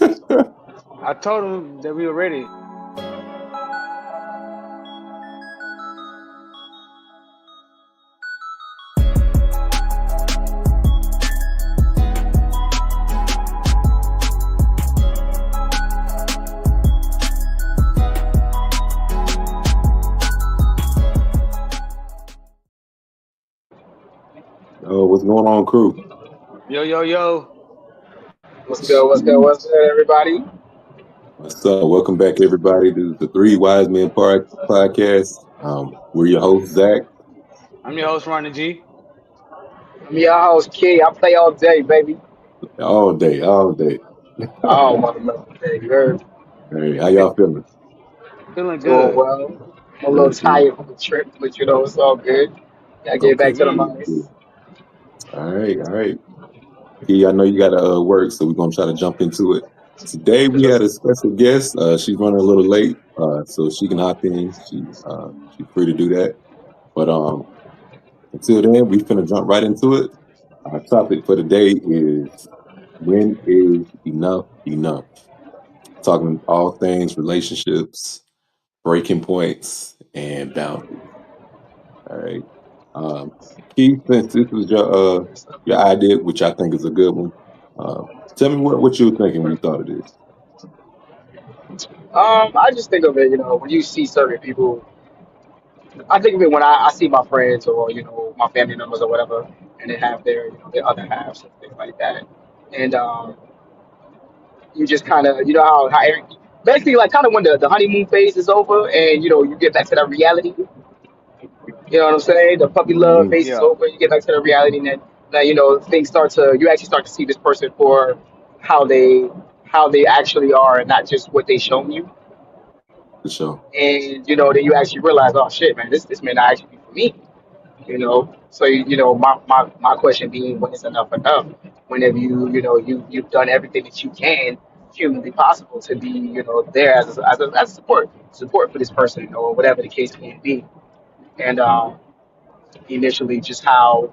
I told him that we were ready. Oh, what's going on, crew? Yo, yo, yo. What's good? What's good? What's good, everybody? What's up? Welcome back, everybody. This is the Three Wise Men podcast. We're your host, Zach. I'm your host, Ronnie G. I'm your host, Key. I play all day, baby. All day, all day. Oh, motherfucker, day. You're Hey, how y'all feeling? Feeling doing good. well. I'm a little Good, good. tired from the trip, but it's all good. Gotta get Okay, back to the Mm. good, good. mines. All right, all right. Key, I know you got to work, so we're gonna try to jump into it. Today we had a special guest. She's running a little late, so she can hop in. She's free to do that. But until then, we finna jump right into it. Our topic for today is when is enough enough? Talking all things relationships, breaking points, and boundaries. All right. Um, Keith, since this was your idea, which I think is a good one, uh, tell me what you were thinking when you thought of this. I just think of it, when you see certain people, I think of it when I see my friends or, my family members or whatever, and they have their other halves and things like that. And you just kind of, basically, like, kind of when the honeymoon phase is over and, you get back to that reality. You know what I'm saying? The puppy love Hmm. phase is Yeah. over. You get back to the reality, and then now things you actually start to see this person for how they how they actually are, and not just what they shown you. For sure. And then you actually realize, oh shit, man, this may not actually be for me. So my question being, when is enough enough? Whenever you've done everything that you can humanly possible to be there as a support for this person or whatever the case may be. And initially, just how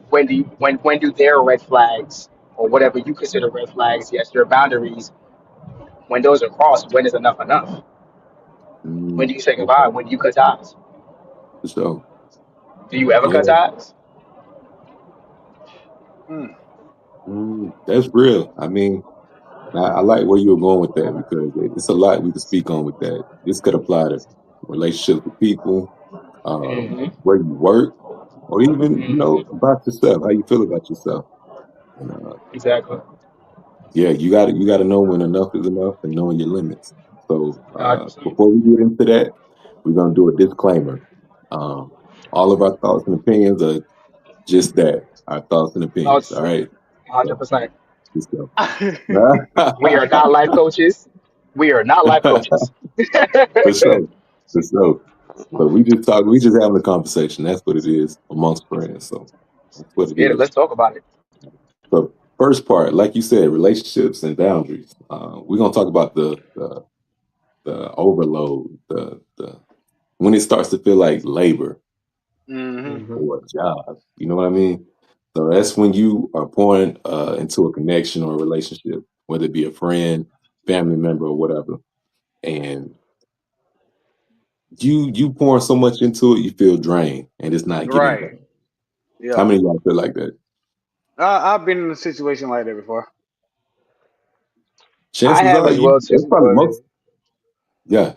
when do their red flags or whatever you consider red flags, yes, your boundaries, when those are crossed, when is enough enough? When do you say goodbye? Okay. When do you cut ties? For sure. Do you ever cut Yeah. ties? Mm. That's real. I mean, I like where you were going with that because it's a lot we could speak on with that. This could apply to relationships with people, Hmm. where you work, or even Hmm. about yourself, how you feel about yourself. And Exactly. yeah, you got to know when enough is enough and knowing your limits. So 100%. before we get into that, we're gonna do a disclaimer. Um, all of our thoughts and opinions are just that, our thoughts and Oh, opinions. it's All right, so 100%. just go. We are not life coaches. We are not life coaches. For sure, for sure. So we just talk. We just having a conversation. That's what it is amongst friends. So that's what Let's it get it. is. Let's talk about it. So first part, like you said, relationships and boundaries. We're gonna talk about the overload, the when it starts to feel like labor Hmm. Hmm. or a job. You know what I mean? So that's when you are pouring into a connection or a relationship, whether it be a friend, family member, or whatever, and you pouring so much into it, you feel drained, and it's not giving back. Right. How Yeah. many of y'all feel like that? I've been in a situation like that before. I Chances have are as well you. That's too, probably but most. Yeah,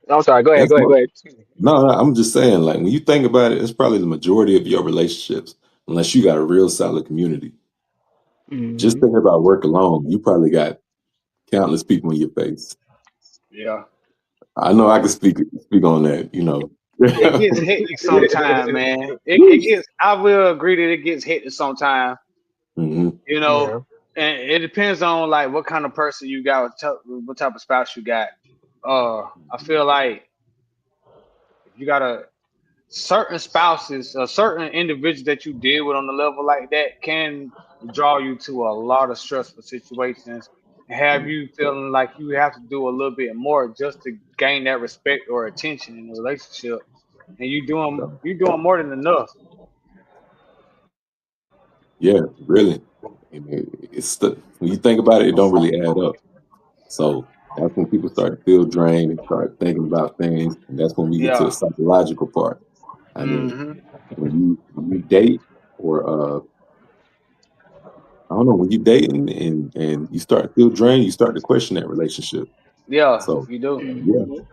I'm sorry. Go ahead. that's Go ahead. Go most. ahead. Excuse me. No, no, I'm just saying, like when you think about it, it's probably the majority of your relationships, unless you got a real solid community. Just Hmm. thinking about work alone, you probably got countless people in your face. Yeah. I know I can speak on that. It gets hectic sometime, man. It gets. I will agree that it gets hectic sometime. Hmm. You know, Yeah. and it depends on like what kind of person you got, what type of spouse you got. I feel like if you got a certain spouses, a certain individual that you deal with on the level like that can draw you to a lot of stressful situations and have you feeling like you have to do a little bit more just to gain that respect or attention in the relationship. And you doing more than enough. Yeah, really. And when you think about it, it don't really add up. So that's when people start to feel drained and start thinking about things, and that's when we get to the Yeah. psychological part. I mean, Hmm. when you date or I don't know, when you dating and you start to feel drained, you start to question that relationship. Yeah, So you do. yeah, Mhm.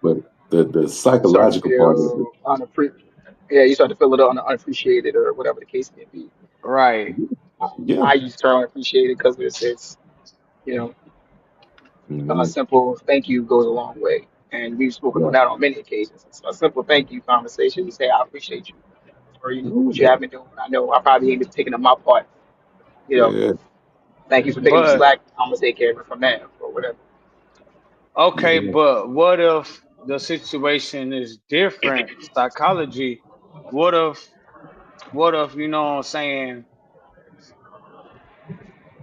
but the You start to psychological part of it, feel yeah, you start to feel a little unappreciated or whatever the case may be. Right. yeah, I use the term unappreciated because it's you know a hmm simple thank you goes a long way, and we've spoken on yeah, that on many occasions. So a simple thank you conversation, you say I appreciate you for what you yeah, have been doing. I know I probably ain't been taking on my part. You know, yeah, thank you for picking up the But slack. I'm gonna take care of it from now or whatever. okay, yeah. but what if the situation is different? Psychology. What if you know what I'm saying,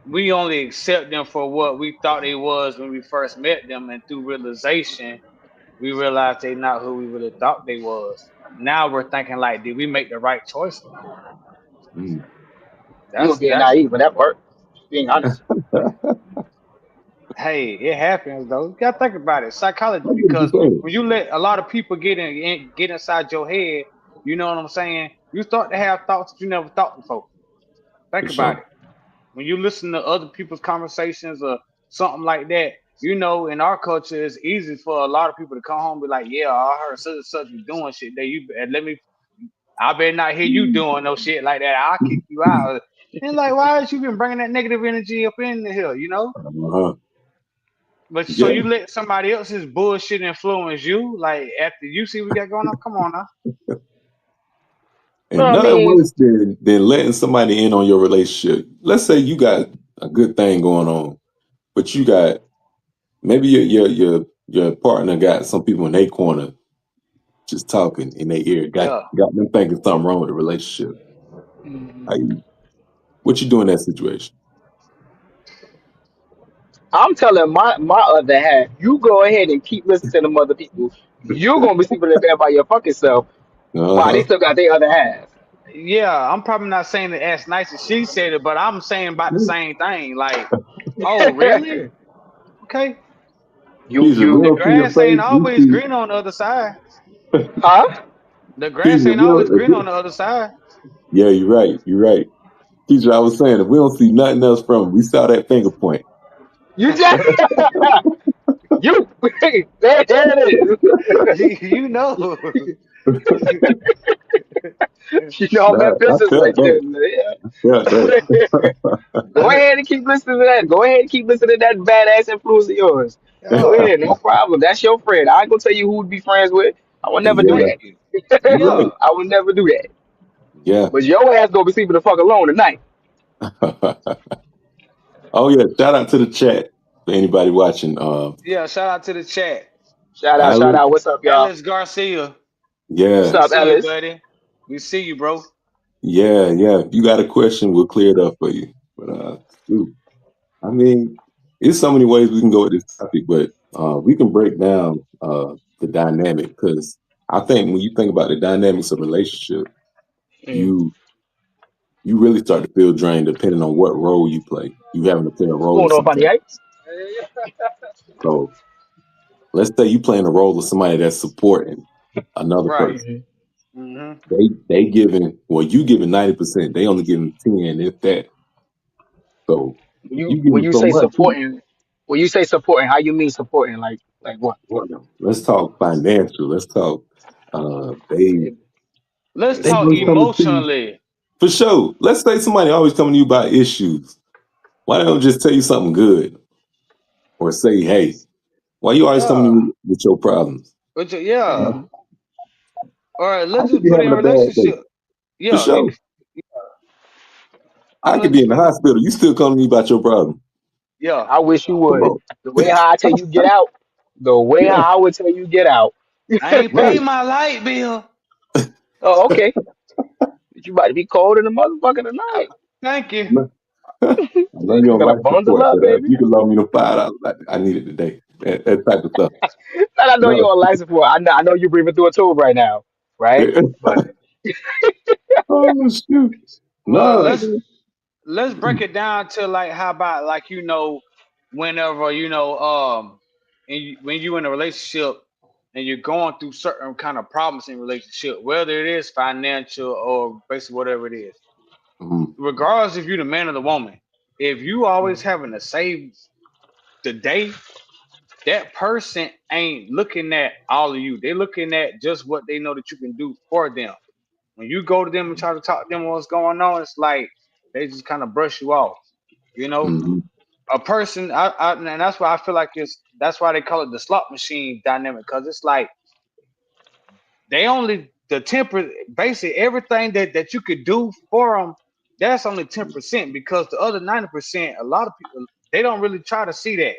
we only accept them for what we thought they was when we first met them, and through realization we realized they not who we really thought they was. Now we're thinking like, did we make the right choice or not? Mm. You were being That's naive on that part. Just being honest. Hey, it happens though. You gotta think about it, psychology, I get what you're because saying. when you let a lot of people get inside your head, you know what I'm saying. You start to have thoughts that you never thought before. For Think about sure. it. When you listen to other people's conversations or something like that, you know, in our culture, it's easy for a lot of people to come home and be like, "Yeah, I heard such and such you doing shit that you and let me. I better not hear you doing no shit like that. I'll kick you out." And like, why has you been bringing that negative energy up in the hill? You know. Uh-huh. But so Yeah. you let somebody else's bullshit influence you, like after you see what we got going on? Come on now. Well, And I nothing mean, worse than letting somebody in on your relationship. Let's say you got a good thing going on, but you got maybe your partner got some people in their corner just talking in their ear, Yeah. got them thinking something wrong with the relationship. mm, How you, what you do in that situation? I'm telling my other half, you go ahead and keep listening to them other people. You're gonna be sleeping in bed by your fucking self Uh while they huh. still got their other half. Yeah, I'm probably not saying it as nice as she said it, but I'm saying about the same thing. Like, oh, really? Okay. you Keisha, we The you don't see your grass ain't face. We always see green on the other side. huh? The grass Keisha. ain't always green on the other side. Yeah, you're right. You're right. Keisha, I was saying if we don't see nothing else from him, we saw that finger point. You just you there it You know. is. You know I'm Nah, in I business felt right that. there. I felt that. Yeah. Go ahead and keep listening to that. Go ahead and keep listening to that badass influence of yours. Go Yeah. ahead, no problem. That's your friend. I ain't gonna tell you who to be friends with. I would never do Yeah, Thank that. you. you're right. I would never do that. Yeah. But your ass gonna be sleeping the fuck alone tonight. Oh yeah. Shout out to the chat for anybody watching. Yeah, shout out to the chat. Shout out, shout Alice. out. What's up, y'all? Ellis Garcia. What's Yeah. We up, see you, Ellis? buddy. We see you, bro. Yeah. Yeah. If you got a question, we'll clear it up for you. But shoot. I mean, there's so many ways we can go with this topic, but we can break down the dynamic because I think when you think about the dynamics of relationship, Mm. you you really start to feel drained depending on what role you play. You having to play a What's role of going on, some buddy? type. Hey? So let's say you playing a role of somebody that's supporting another Right. person. Mhm. They giving well, you giving 90%. They only giving 10, if that. So When you when giving you so say much. supporting, when you say supporting, how you mean supporting? Like what? Let's talk financial. Let's talk. They Let's they talk always coming to you emotionally. for sure. Let's say somebody always coming to you about issues. Why don't just tell you something good or say, hey, why you always coming to Yeah. me with your problems? Yeah. Mhm. Or I let's could just be put in having a a bad day relationship. for Yeah, sure. I could let's be just in the put, hospital. You still calling me about your problem? yeah. I wish you Come would. on, The way how I tell you get out, the way yeah, how I would tell you get out. I ain't paid right. my light bill. Oh, okay. You about to be cold in the motherfucker tonight. Thank I you. know, I know you're on Gonna life bundle support, up, but if baby. you can loan me the $5, I need it today. That type of stuff. And I know No, you're on life support. I know you're breathing through a tube right now, right? But oh shoot, Well, no, let's that, let's break it down to like how about like whenever when you in a relationship and you're going through certain kind of problems in relationship, whether it is financial or basically whatever it is, Mhm. regardless if you're the man or the woman, if you always having to save the day, that person ain't looking at all of you. They're looking at just what they know that you can do for them. When you go to them and try to talk to them what's going on, it's like they just kind of brush you off. You know, Mhm. a person, and that's why I feel like that's why they call it the slot machine dynamic, because it's like they only the temper, basically everything that you could do for them, that's only 10% because the other 90%, a lot of people they don't really try to see that.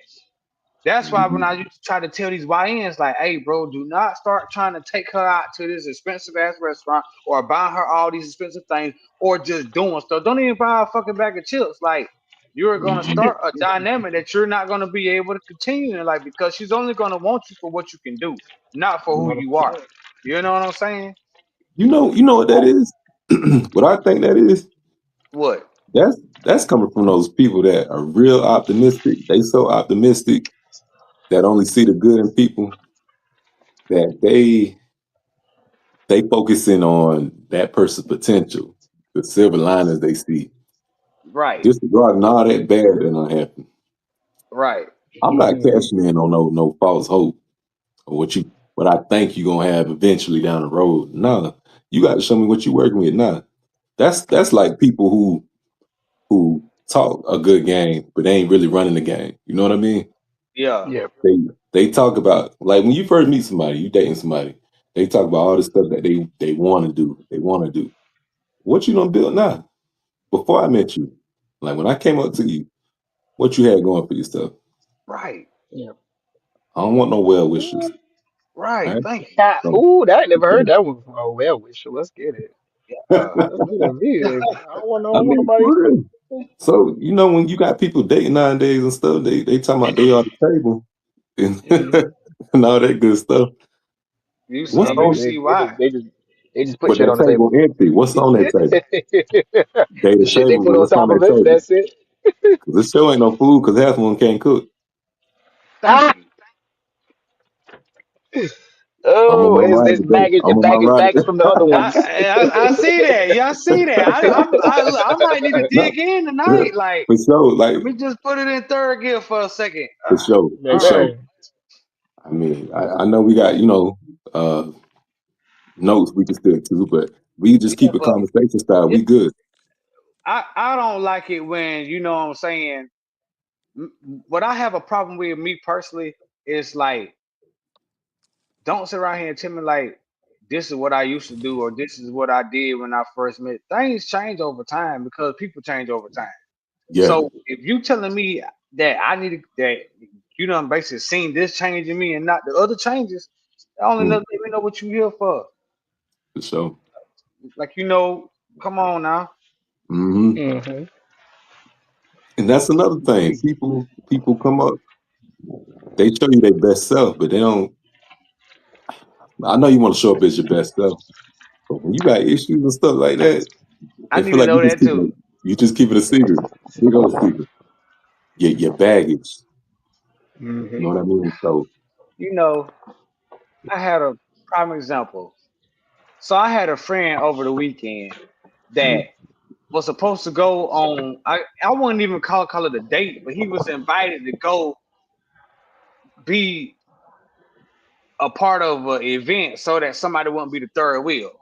That's why when Mhm. I used to try to tell these YNs, like, hey, bro, do not start trying to take her out to this expensive ass restaurant or buy her all these expensive things or just doing stuff. Don't even buy a fucking bag of chips. Like, you're going to Mhm. start a dynamic that you're not going to be able to continue in life because she's only going to want you for what you can do, not for who you are. 100%. You know what I'm saying? You know what that is? What I think that is? What? That's coming from those people that are real optimistic. They so optimistic that only see the good in people that they focusing on that person's potential, the silver linings they see, Right, disregarding all that bad that don't happen. right, I'm not Mhm. cashing in on no false hope or what I think you're gonna have eventually down the road. Nah, you got to show me what you're working with. Nah, that's like people who talk a good game, but they ain't really running the game. You know what I mean? yeah, Yeah. They they talk about like when you first meet somebody, you dating somebody, they talk about all the stuff that they want to do. They want to do. What you gonna build now? Before I met you, like when I came up to you, what you had going for yourself? right, Yeah. I don't want no well wishers. Ooh, All right. right. Thank you. So, ooh, that I never heard that one before. Oh, well, wish. Let's get it. Yeah. Let's get it. Me. I I don't want mean, nobody. for real. So you know when you got people dating nowadays and stuff, they talking about they on the table and, Mm-hmm. and all that good stuff. What's You Uh-huh. on? see why? They just put But shit that on the table table. empty. What's on that table? The Data shit they table. put But on what's on top that of it. table? That's it. Because this show ain't no food. Because half of them can't cook. Thank you. I'm on Oh, my ride it's today. baggage I'm on my baggage ride. from the other ones. I see that. Yeah, I see that. I might need to No, dig in tonight. for Like, sure. Like let me just put it in third gear for a second. for sure. For All right. sure. Baby. I mean, I know we got uh, notes we can stick to, but we just Yeah, keep a but conversation style. yeah, We good. I don't like it when you know what I'm saying. What I have a problem with me personally is like, don't sit around here and tell me like this is what I used to do or this is what I did when I first met. Things change over time because people change over time. Yeah. So if you telling me that I need that you done basically seen this change in me and not the other changes, I only Mm, let me know what you here for. for sure. Like come on now. Hmm. Mm-hmm. And that's another thing. People come up, they show you their best self, but they don't. I know you want to show up as your best self, but when you got issues and stuff like that, I they need feel to like know that too. you just keep it a secret, big old secret. Your baggage. You Mm-hmm. know what I mean? So, You know, I had a prime example. So I had a friend over the weekend that mm, was supposed to go on I wouldn't even call it a date, but he was invited to go be a part of an event so that somebody wouldn't be the third wheel.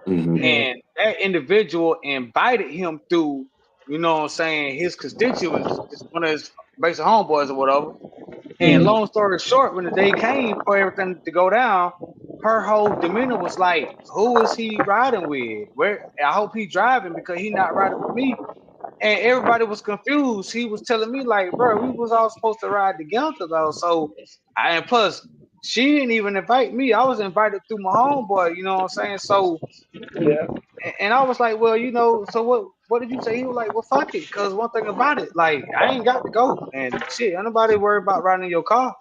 hmm Mm-hmm. And that individual invited him through, you know what I'm saying, his constituents, just one of his basic homeboys or whatever. And hmm long story short, when the day came for everything to go down, her whole demeanor was like, who is he riding with? Where I hope he driving because he not riding with me. And everybody was confused. He was telling me like, bro, we was all supposed to ride together though. So and plus she didn't even invite me. I was invited through my homeboy, you know what I'm saying? So Yeah. and I was like, well, so what did you say? He was like, well, fuck it. Cause one thing about it, like I ain't got to go. And shit, ain't nobody worried about riding in your car.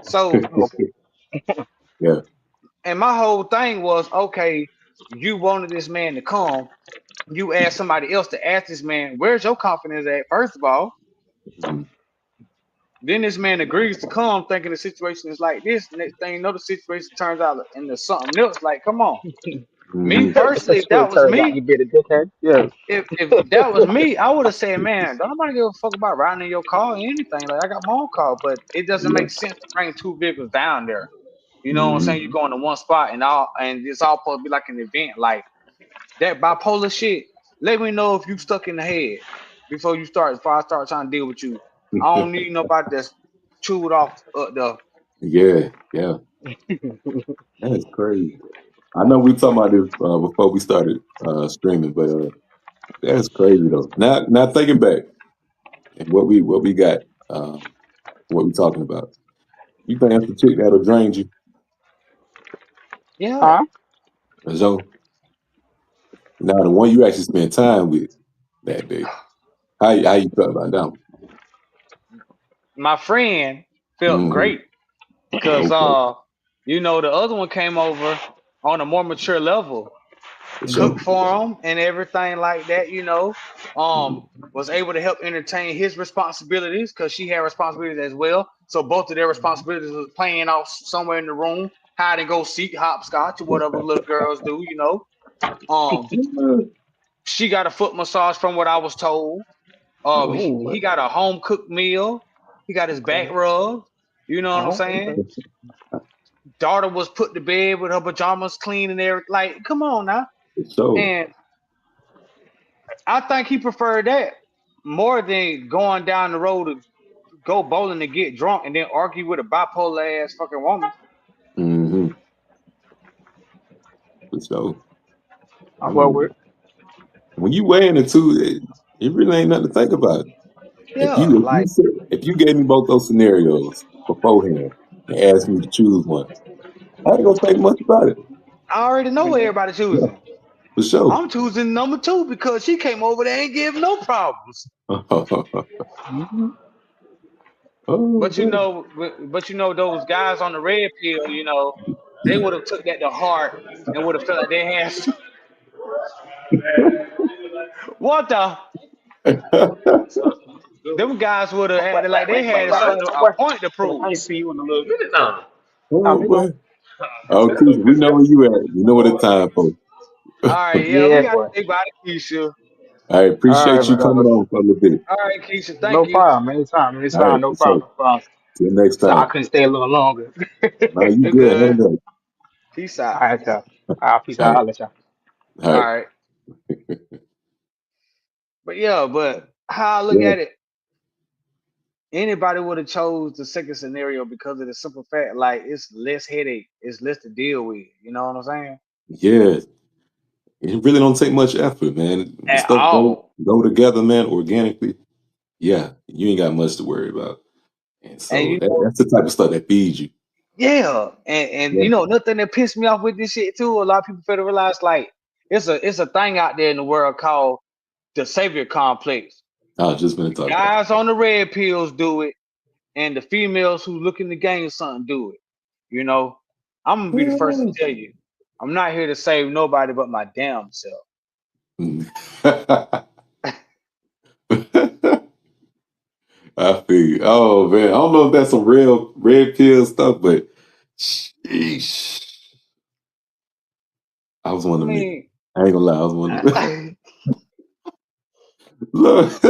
So Okay. yeah. and my whole thing was, okay, you wanted this man to come. You ask somebody else to ask this man, where's your confidence at? First of all, Mm-hmm. then this man agrees to come, thinking the situation is like this. Next thing you know, the situation turns out into something else. Like, come on. Me Mm-hmm. personally, if that Shit was turns out me, you been a dickhead. Yeah. if that was me, I would have said, man, don't nobody give a fuck about riding in your car or anything. Like, I got my own car, but it doesn't Yeah. make sense to bring two vehicles down there. You know what I'm saying? Mm-hmm. You go into one spot and it's all supposed to be like an event. Like that bipolar shit. Let me know if you stuck in the head before I start trying to deal with you. I don't need nobody that's chewed off the. Yeah, yeah. That's crazy. I know we talking about this before we started streaming, but that's crazy though. Now thinking back and what we got, what we talking about. You think that's the chick that'll drain you, Yeah. Huh? Joe? Now the one you actually spent time with that day. How you felt about that one? My friend felt Mm-hmm. great because Okay, the other one came over on a more mature level, for cooked sure. for him and everything like that, was able to help entertain his responsibilities because she had responsibilities as well. So both of their responsibilities was playing out somewhere in the room, hide and go seek, hopscotch, or whatever little girls do. Um, she got a foot massage from what I was told. Ooh. He got a home cooked meal. He got his back Okay. rubbed. You know what I'm Oh, saying? okay. Daughter was put to bed with her pajamas clean and everything. Like, come on now. For sure. And I think he preferred that more than going down the road to go bowling and get drunk and then argue with a bipolar ass fucking woman. Mm-hmm. For sure. I I well mean, with. when you weigh in the two, it really ain't nothing to think about. If Yeah, you if you like said- if you gave me both those scenarios beforehand and asked me to choose one, I ain't gonna think much about it. I already know what everybody Yeah, choosing. for sure. I'm choosing number two because she came over there and gave no problems. Mm-hmm. Oh But man. those guys on the red pill, they would have took that to heart and would have felt like they had what the them guys would have acted like they had a Where? point to prove. I ain't seen you in a little minute now. Oh We go. boy. Oh, Keisha, we know where you at. We know what it's time for. All right, yeah, we Yeah, got to boy. think about it, Keisha. All right, All right, appreciate you coming brother. on for a little bit. All right, Keisha, No thank you. problem. Anytime. All right, Anytime. No for sure. problem. No problem. Till next So I time. couldn't stay a little longer. No, you You're good. good. Hang up. Peace All out. right, y'all. All right, peace All out. right, I'll let y'all. all All right. right, but how I look Yeah, at it, anybody would have chose the second scenario because of the simple fact, like it's less headache, it's less to deal with. You know what I'm saying? yeah. It really don't take much effort, man. The At stuff all. go together, man, organically. Yeah, you ain't got much to worry about. And And so that's the type of stuff that feeds you. yeah, and Yeah, nothing that pissed me off with this shit too. A lot of people fail to realize like it's a thing out there in the world called the savior complex. I was just gonna The talk about guys on the red pills do it, and the females who looking to gain something do it. You know, I'm gonna be the first to tell you, I'm not here to save nobody but my damn self. that. I feel you. Oh man, I don't know if that's some real red pill stuff, but sheesh. I was one I of them niggas. mean, I ain't gonna lie, I was one of them. but Look,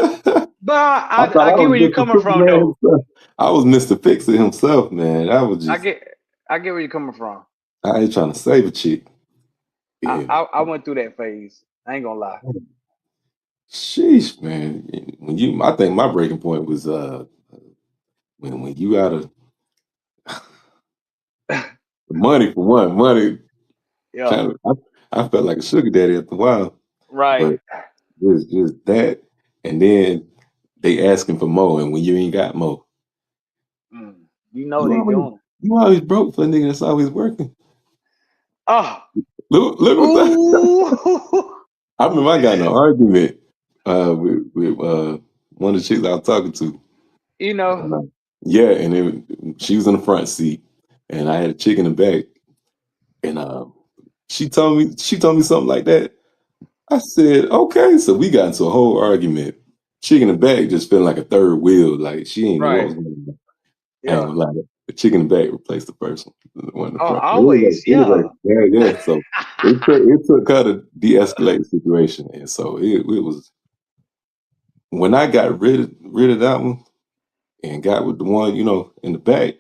I I thought I get was where you're Mr. coming from Superman though. himself. I was Mr. Fixer himself, man. I was I just, get I get where you're coming from. I ain't trying to save a chick. I, Yeah. I I went through that phase. I ain't gonna lie. Sheesh, man. I think my breaking point was when you out of money for one, money Yeah, kind of, I felt like a sugar daddy after a while, right. but it's just that, and then they asking for more, and when you ain't got more, You know you they always doing it. you always broke for a nigga that's always working. Oh, Look at that. ooh, I remember I got in an argument with one of the chicks I was talking to. you know, And, yeah, and she was in the front seat, and I had a chick in the back, and she told me something like that. I said, okay. So we got into a whole argument. Chick in the back just feeling like a third wheel. Like she ain't know what Right. was going on. I ain't Yeah. gonna lie. The chick in the back replaced the first one, the one in the Oh, front. always. Anyway, Yeah. yeah, yeah. So it took her to de-escalate the situation. And so it was when I got rid of that one and got with the one, in the back,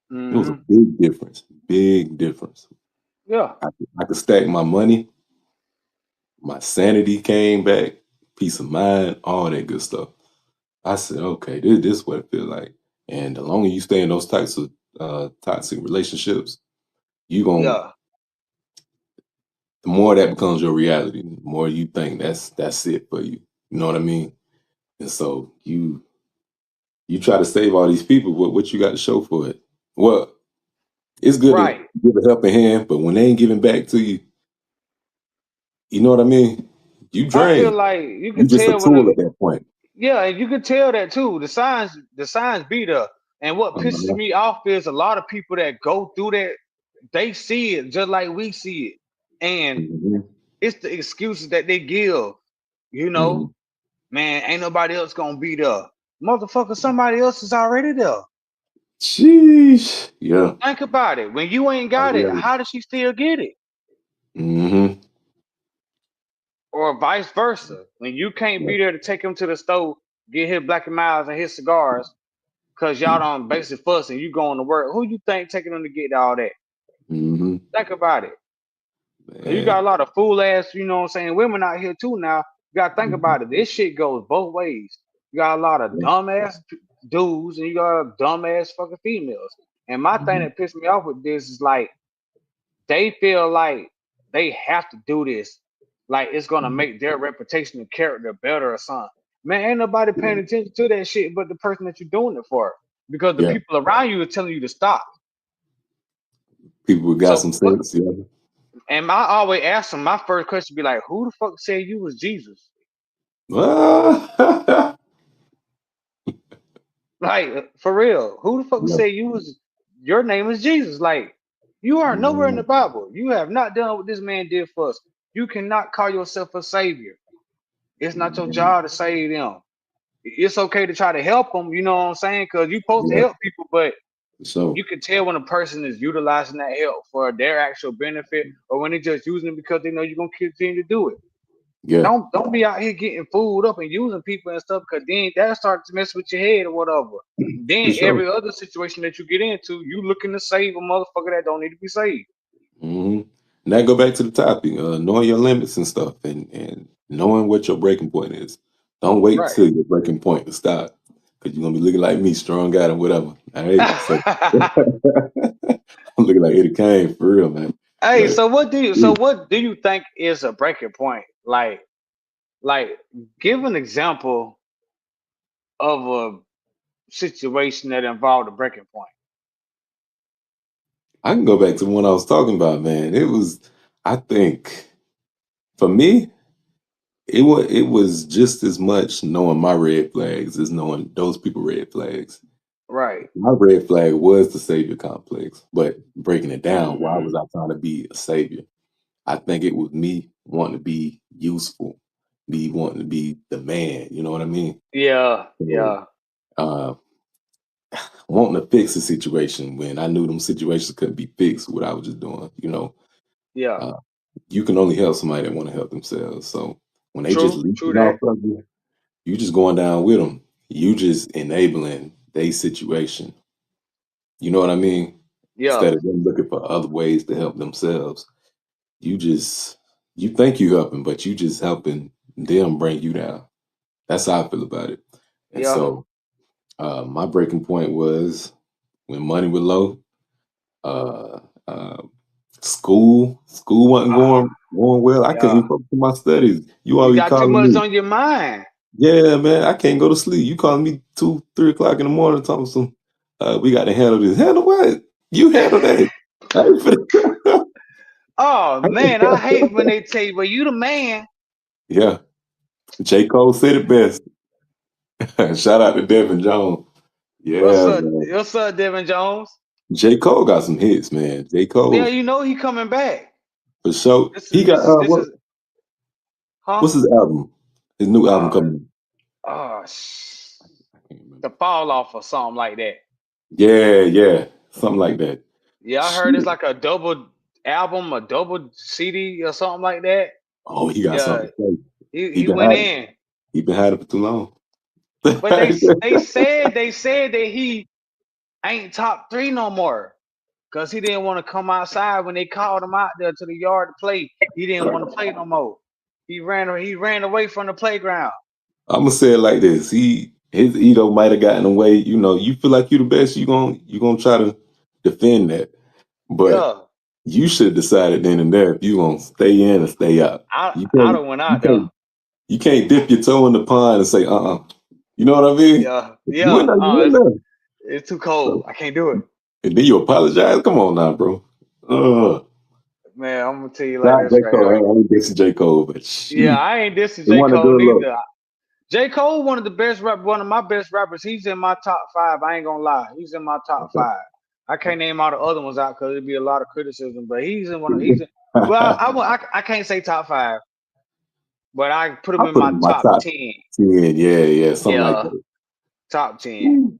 it was a Hmm. big difference. Big difference. Yeah. I could stack my money, my sanity came back, peace of mind, all that good stuff. I said, okay, this is what it feels like. And the longer you stay in those types of toxic relationships, you going Yeah. the more that becomes your reality, the more you think that's it for you. You know what I mean? And so you try to save all these people, what you got to show for it? Well, it's good to Right. give a helping hand, but when they ain't giving back to you, you know what I mean? You I feel drain. like you You can just a tell when tool at that point. yeah, and you can tell that too. The signs be there. And what pisses Uh-huh. me off is a lot of people that go through that, they see it just like we see it. And Hmm. it's the excuses that they give. You Hmm. know, man, ain't nobody else gonna be there. Motherfucker, somebody else is already there. Sheesh. Yeah. Think about it. When you ain't got it, how does she still get it? Mm-hmm. Or vice versa. When you can't Yeah. be there to take him to the store, get his Black and Miles and his cigars, cause y'all don't basically fuss and you going to work. Who you think taking them to get all that? Mm-hmm. Think about it. Cause you got a Man. lot of fool ass, you know what I'm saying, women out here too now. You gotta think Mhm. about it. This shit goes both ways. You got a lot of Yeah. dumb ass dudes and you got dumb ass fucking females. And my thing Mhm. that pissed me off with this is like they feel like they have to do this. Like it's gonna Mhm. make their reputation and character better or something. Man, ain't nobody paying Yeah. attention to that shit but the person that you're doing it for. Because the Yeah. people around you are telling you to stop. People got So some what? sense. Yeah. And I always ask them. My first question be like, "Who the fuck said you was Jesus?" Ah. Like for real, who the fuck Yeah. said you was? Your name is Jesus. Like you are nowhere in the Mhm. Bible. You have not done what this man did for us. You cannot call yourself a savior. It's not your Mhm. job to save them. It's okay to try to help them. You know what I'm saying? Because you're supposed to Yeah. help people, but So you can tell when a person is utilizing that help for their actual benefit, or when they're just using it because they know you're gonna continue to do it. yeah, Don't be out here getting fooled up and using people and stuff because then that starts to mess with your head or whatever. for Then sure. every other situation that you get into, you looking to save a motherfucker that don't need to be saved. Hmm. And that go back to the topic, knowing your limits and stuff, and knowing what your breaking point is. Don't wait Right. till your breaking point to stop, because you're gonna be looking like me, strong out and whatever. All right, so I'm looking like Eddie Kane for real, man. Hey, But so what do you think is a breaking point? Like give an example of a situation that involved a breaking point. I can go back to the one I was talking about, man. I think, for me, it was just as much knowing my red flags as knowing those people red flags. Right. My red flag was the savior complex, but breaking it down, why Hmm. was I trying to be a savior? I think it was me wanting to be useful, me wanting to be the man. You know what I mean? Yeah, So, yeah, uh, wanting to fix a situation when I knew them situations couldn't be fixed. What I was just doing, yeah. uh, you can only help somebody that want to help themselves. So when they just True leeching off that. of you, you just going down with them. You just enabling their situation. You know what I mean? Yeah, Instead of them looking for other ways to help themselves, you just you think you helping, but you just helping them bring you down. That's how I feel about it. And yeah. so my breaking point was when money was low. Uh, uh, school wasn't Ah, going well. I couldn't yeah. even focus on my studies. You You already got too calling much me. on your mind. Yeah, man, I can't go to sleep. You calling me 2, 3 o'clock in the morning, talking some. We got to handle this. Handle what? You handle that. I ain't finna- Oh man, I hate when they tell you, "Well, you the man." yeah, J. Cole said it best. Shout out to Devin Jones. What's Yeah, up? man. What's up, Devin Jones? J. Cole got some hits, man. J. Yeah, Cole, you know he coming back. for sure. This He is got this is this what? is Huh? What's his album? His new album Uh, coming. uh, I can't remember. the fall off or something like that. Yeah, something like that. Yeah, I heard it's Shit. like a double album, a double CD or something like that. Oh, he got Yeah, something to say. he He been went hiding. in, He been hiding for too long. but they said that he ain't top three no more because he didn't want to come outside when they called him out there to the yard to play. He didn't want to play no more. He ran away from the playground. I'm gonna say it like this. His ego might have gotten away. You know, you feel like you the best. You gonna try to defend that, but Yeah, you should have decided then and there if you gonna stay in or stay out. I You I can't. done went You out there. can't. You can't dip your toe in the pond and say, You know what I mean? Yeah, If you in yeah. there, you in It's there. it's too cold. So, I can't do it, and then you apologize. Come on now, bro. Uh, man. I'm gonna tell you like not this J. right Cole. I here. ain't dissing J. Cole, but Yeah, shoot, I ain't dissing they J want to Cole do a little. neither. J Cole, one of the best one of my best rappers. He's in my top five. I ain't gonna lie. He's in my top Okay. five. I can't name all the other ones out because it'd be a lot of criticism. But he's in one. He's in. Well, I can't say top five, but I put him I in put my him in my top top 10. 10. Yeah, something like Yeah, that. top 10. Woo.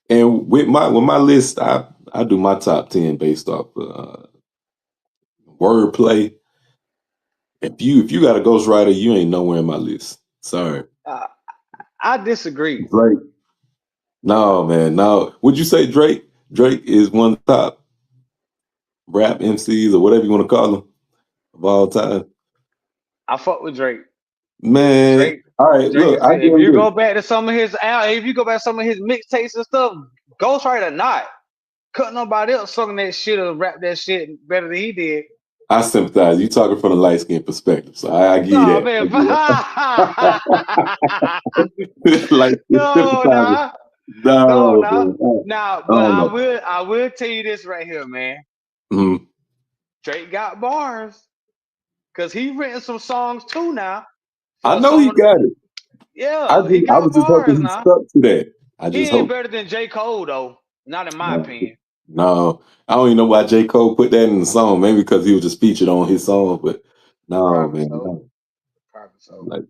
And with my list, I do my top 10 based off wordplay. If you got a ghostwriter, you ain't nowhere in my list. Sorry. Uh, I disagree. Drake. No, man, no. Would you say Drake? Drake is one of the top rap MCs or whatever you want to call them of all time. I fuck with Drake. Man, Drake. all right, Drake look, is. I give If him you this. go back to some of his if you go back to some of his mixtapes and stuff, Ghostwriter not. Couldn't nobody else sung that shit or rap that shit better than he did. I sympathize. You talking from a light skin perspective, so I give you No that. I man, give that. Like no, sympathizing. nah, no, No, nah, man. nah. I But don't I know. will, I will tell you this right here, man. Mhm. Drake got bars because he written some songs too now I for know some he of the. got it. Yeah, he I got was just hoping bars he now. stuck to that. I He just ain't hope. better than J Cole though, not in my No, opinion. no, I don't even know why J. Cole put that in the song. Maybe because he was just featured on his song, but no, Probably man, so. no. Probably so. Like,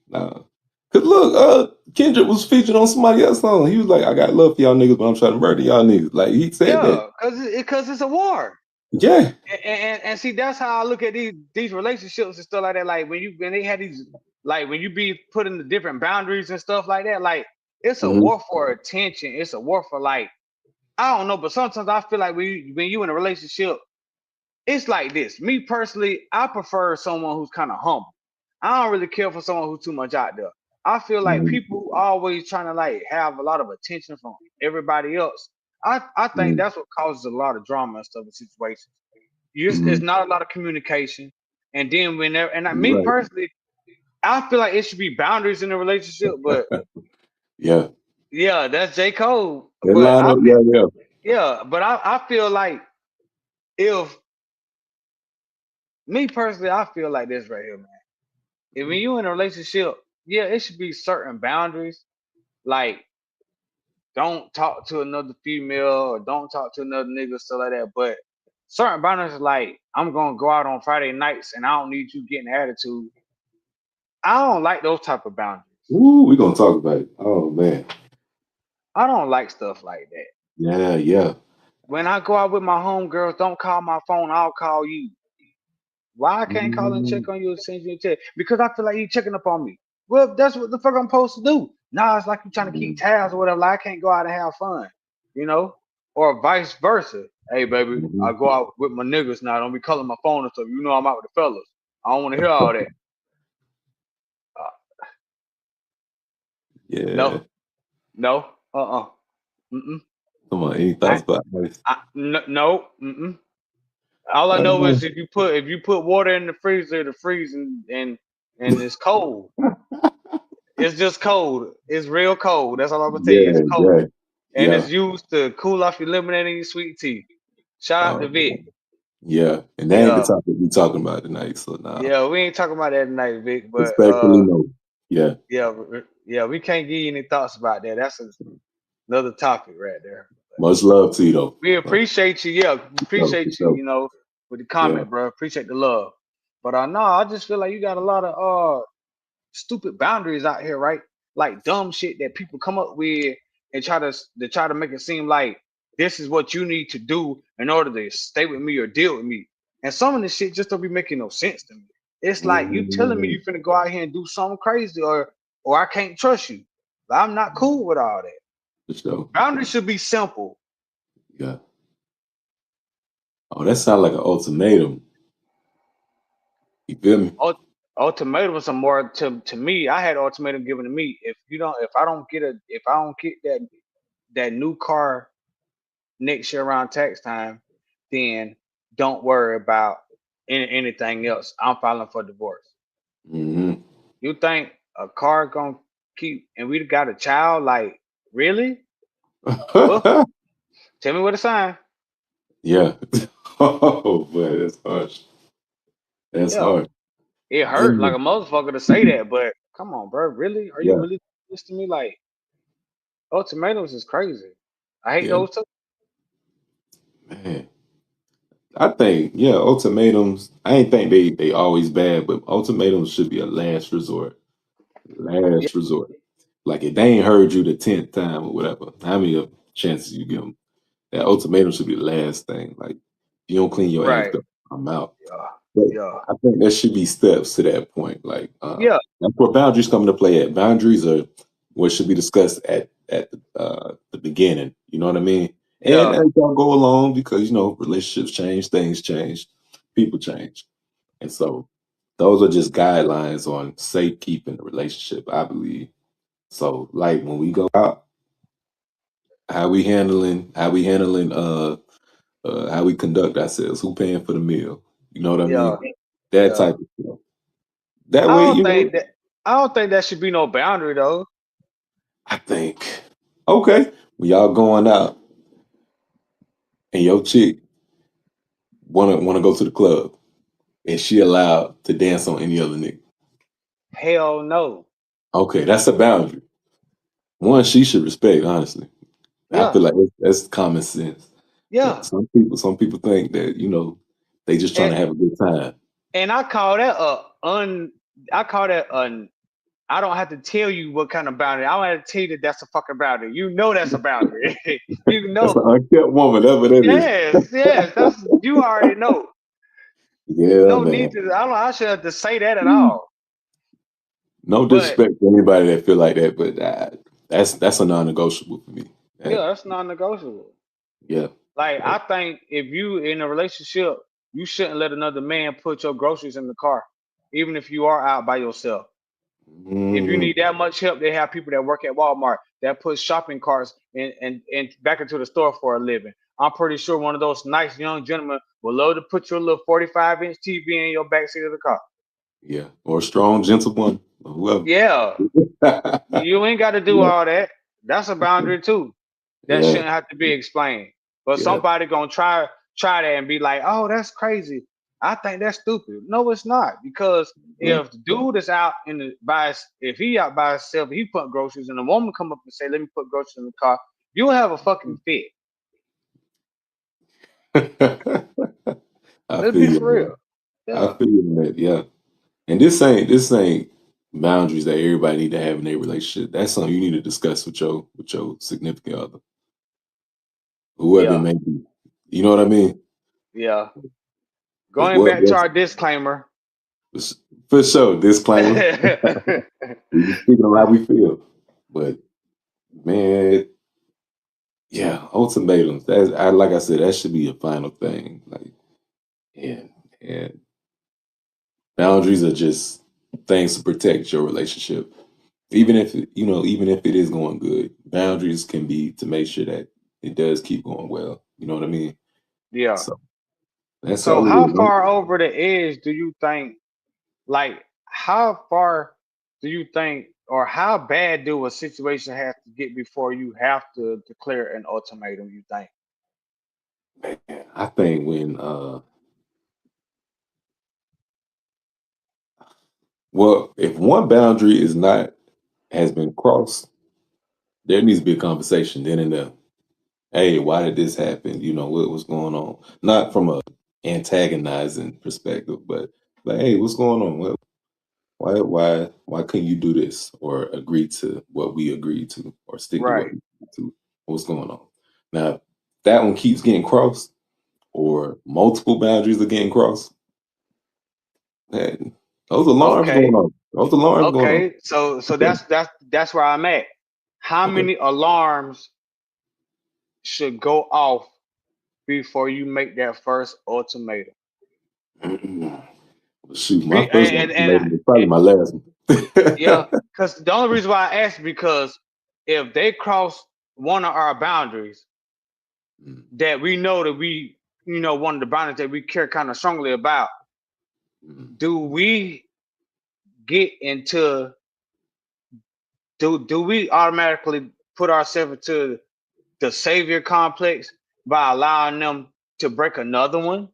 no. Cause look, Kendrick was featured on somebody else's song. He was like, "I got love for y'all niggas, but I'm trying to murder y'all niggas." Like he said that. Yeah, because it's a war. Yeah. And see that's how I look at these relationships and stuff like that. Like when they had these like when you be put in the different boundaries and stuff like that, like it's a Hmm. war for attention. It's a war for like I don't know, but sometimes I feel like when you in a relationship, it's like this. Me personally, I prefer someone who's kind of humble. I don't really care for someone who's too much out there. I feel like people who always trying to like have a lot of attention from everybody else. I think that's what causes a lot of drama and stuff in situations. It's Hmm. not a lot of communication. And then whenever me Right. personally, I feel like it should be boundaries in a relationship. But Yeah. yeah, that's J. Cole. That But line I up. feel Yeah. yeah, but I feel like if me personally, I feel like this right here, man. If when you in a relationship, yeah, it should be certain boundaries. Like don't talk to another female or don't talk to another nigga, stuff like that. But certain boundaries like I'm gonna go out on Friday nights and I don't need you getting attitude. I don't like those type of boundaries. Ooh, we gonna talk about it. Oh man. I don't like stuff like that. Yeah. When I go out with my homegirls, don't call my phone, I'll call you. Why I can't call and Mm, check on you and send you a text? Because I feel like you checking up on me. Well, that's what the fuck I'm supposed to do. Nah, it's like you trying to keep mm, tabs or whatever. Like I can't go out and have fun, you know? Or vice versa. Hey, baby, I mhm. go out with my niggas now. Don't be calling my phone and stuff. You know I'm out with the fellas. I don't want to hear all that. Uh, Yeah. no, no, mm-mm. Come on. Any thoughts I, about this? no, mm-mm. All I know is if you put water in the freezer, to freeze and it's cold. It's just cold. It's real cold. That's all I'm gonna tell you. It's Yeah. cold, and Yeah. it's used to cool off your lemonade and your sweet tea. Shout out to Oh, Vic. yeah. And that ain't the Yeah, topic we talking about tonight. So now, yeah. We ain't talking about that tonight, Vic. But respectfully, no. Yeah. yeah, yeah. We can't give you any thoughts about that. That's another topic right there. Much love to you, though. We appreciate you. Yeah, For appreciate you. sure. You know, with the Yeah. comment, bro. Appreciate the love. But no, I just feel like you got a lot of stupid boundaries out here, right? Like dumb shit that people come up with and try to make it seem like this is what you need to do in order to stay with me or deal with me. And some of this shit just don't be making no sense to me. It's like you telling me Mm, you finna go out here and do something crazy, or I can't trust you. I'm not cool with all that. for sure. Boundaries should be simple. Yeah. Oh, that sounds like an ultimatum. You feel me? Ult- Ultimatums are more to me. I had ultimatum given to me. If I don't get that new car next year around tax time, then don't worry about anything else. I'm filing for divorce. Hmm. You think a car gonna keep and we got a child? Like, really? Well, tell me what to sign. Yeah. Oh, boy, that's harsh. That's Yeah, harsh. it hurt like Damn. a motherfucker to say that, but come on, bro. Really? Are you Yeah. really this to me? Like, ultimatums is crazy. I hate Yeah. those too. Man. I think, yeah, ultimatums, I ain't think they always bad, but ultimatums should be a last resort. Yeah, Last resort. Like if they ain't heard you the 10th time or whatever, how many chances you give them? That ultimatum should be the last thing. Like, if you don't clean your act right. up, I'm out. Yeah, But yeah, I think there should be steps to that point. Like, yeah, that's where boundaries come into play at. Boundaries are what should be discussed at the beginning. You know what I mean? And yeah, as y'all go along, because relationships change, things change, people change, and so those are just guidelines on safe keeping the relationship. I believe so. Like when we go out, how we conduct ourselves, who paying for the meal, you know what I yeah, mean? That yeah. type of stuff. That I way, don't think that. I don't think that should be no boundary though. I think, okay, when y'all going out and your chick wanna go to the club and she allowed to dance on any other nigga. Hell no. Okay, that's a boundary. One she should respect, honestly. I Yeah, feel like that's common sense. yeah. But some people think that, they just trying And to have a good time. and I call that a un. I call that un. I don't have to tell you what kind of boundary. I don't have to tell you that that's a fucking boundary. You know that's a boundary. You That's know. an unkept woman, that's what that is. Yes, yes. That's you already know. Yeah, No need man. to. I don't. I should have to say that at all. No But disrespect to anybody that feel like that, but that's a non-negotiable for me. yeah, That, that's non-negotiable. yeah. Like That- I think if you in a relationship, you shouldn't let another man put your groceries in the car, even if you are out by yourself. If you mm, need that much help, they have people that work at Walmart that put shopping carts and back into the store for a living. I'm pretty sure one of those nice young gentlemen would love to put your little 45-inch TV in your backseat of the car. yeah. Or a strong, gentle one, or whoever. Yeah, you ain't got to do Yeah. all that. That's a boundary too. That Yeah. shouldn't have to be explained. But Yeah. somebody gonna try that and be like, "Oh, that's crazy." I think that's stupid. No, it's not because Yeah. if the dude is out in the if he out by himself, he put groceries, and a woman come up and say, "Let me put groceries in the car," you'll have a fucking fit. I Let's feel be you, for man. real. I Yeah, feel you, man. Yeah. And this ain't boundaries that everybody need to have in their relationship. That's something you need to discuss with your significant other, whoever it yeah, may be. You know what I mean? yeah. Because Going what back to was our disclaimer. for sure, disclaimer. We just speaking on how we feel. But man, yeah, ultimatums. Like I said, that should be a final thing. Like, and boundaries are just things to protect your relationship. Even if it is going good, boundaries can be to make sure that it does keep going well. You know what I mean? Yeah. So that's So all it how is. far over the edge do you think? Like, how far do you think, or how bad do a situation have to get before you have to declare an ultimatum? You think? Man, I think when well, if one boundary is not has been crossed, there needs to be a conversation then and there. Hey, why did this happen? What was going on? Not from a antagonizing perspective, but Like, hey, what's going on? Why couldn't you do this or agree to what we agreed to or stick to what Right. we agreed to? What's going on? Now, if that one keeps getting crossed or multiple boundaries are getting crossed, man, those alarms going Okay. on. Those alarms going on. Okay. So Okay. that's where I'm at. How Okay. many alarms should go off before you make that first ultimatum? Mm-mm. Well, shoot, my Be, first ultimatum is probably and my last one. yeah, because the only reason why I asked because if they cross one of our boundaries Mm, that we know that one of the boundaries that we care kind of strongly about, mm, do we get into do we automatically put ourselves into the savior complex by allowing them to break another one?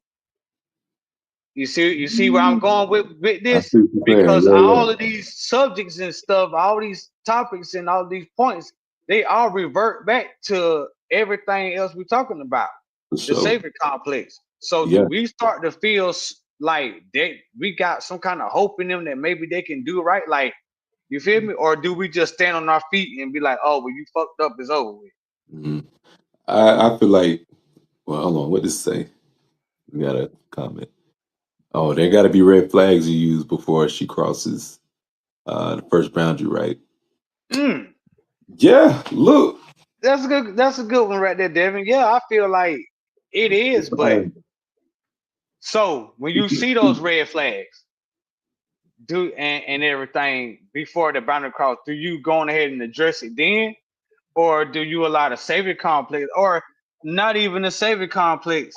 You see where I'm mm. going with I this? see what you're saying. Because Yeah, all of these subjects and stuff, all these topics and all these points, they all revert back to everything else we're talking about, for the sure. savior complex. So do Yeah. we start to feel like we got some kind of hope in them that maybe they can do right? Like, you feel me? Or do we just stand on our feet and be like, oh, well, you fucked up, it's over with? Mhm. I feel like, well, hold on. What does it say? We got a comment. Oh, there got to be red flags you use before she crosses the first boundary, right? Mm, Yeah. Look. that's a good one right there, Devin. Yeah, I feel like it is, but Um, so when you see those red flags, and everything before the boundary cross, do you go on ahead and address it then, or do you allow the savior complex, or not even the savior complex?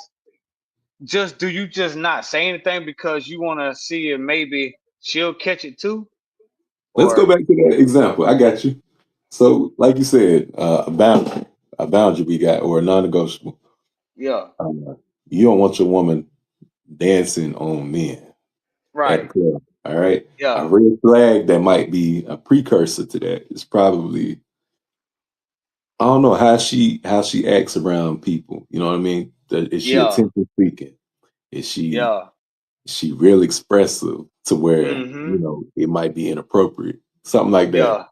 Just do you just not say anything because you want to see if maybe she'll catch it too, let's go or back to that example. I got you. So, like you said, a boundary we got, or a non-negotiable. yeah, Uh, you don't want your woman dancing on men at the right, club. All right. A yeah, red flag that might be a precursor to that is probably, I don't know, how she acts around people. You know what I mean? Is she yeah, attention seeking? Is she yeah, is she real expressive to where mm-hmm, it might be inappropriate? Something like that. yeah,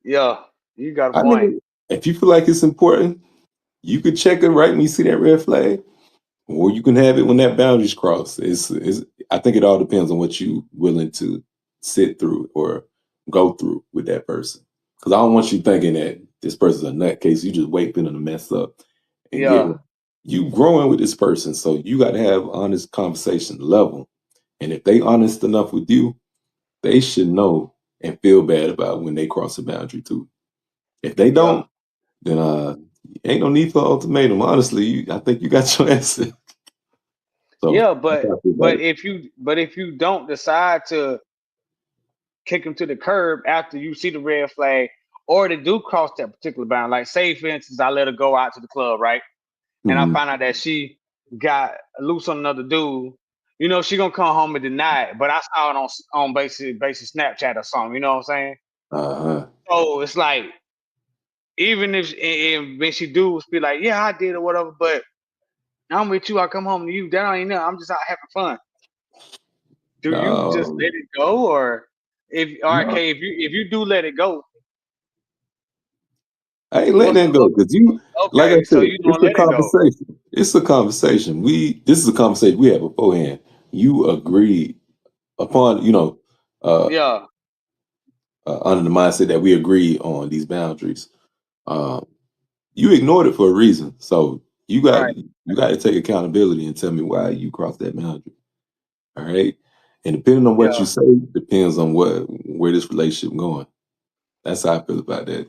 yeah. You got a I point. mean, if you feel like it's important, you could check it right when you see that red flag. Or you can have it when that boundary's crossed. I think it all depends on what you willing to sit through or go through with that person. Because I don't want you thinking that this person's a nutcase. You just wait for them to mess up and get Yeah, right. You growing with this person, so you got to have honest conversation level. And if they honest enough with you, they should know and feel bad about when they cross a boundary too. If they yeah, don't, then ain't no need for ultimatum. Honestly, I think you got your answer. So yeah. that's But how I feel about but it. if you don't decide to kick them to the curb after you see the red flag, or they do cross that particular bound. Like, say for instance, I let her go out to the club, right? And I Mhm. find out that she got loose on another dude. She gonna come home and deny it. But I saw it on basic Snapchat or something. You know what I'm saying? Uh-huh. So it's like, even if and when she do be like, yeah, I did or whatever, but I'm with you. I come home to you. That ain't nothing. I'm just out having fun. Do you just No, let it go, or if no, okay, if you do let it go, I ain't letting what's that the go because like I okay? So said, you it's gonna a let it go? conversation. It's a conversation. This is a conversation we had beforehand. You agreed upon, uh, Yeah, under the mindset that we agreed on these boundaries. Um, you ignored it for a reason, so right. you got to take accountability and tell me why you crossed that boundary. All right, and depending on what you Yeah. say, depends on where this relationship going. That's how I feel about that.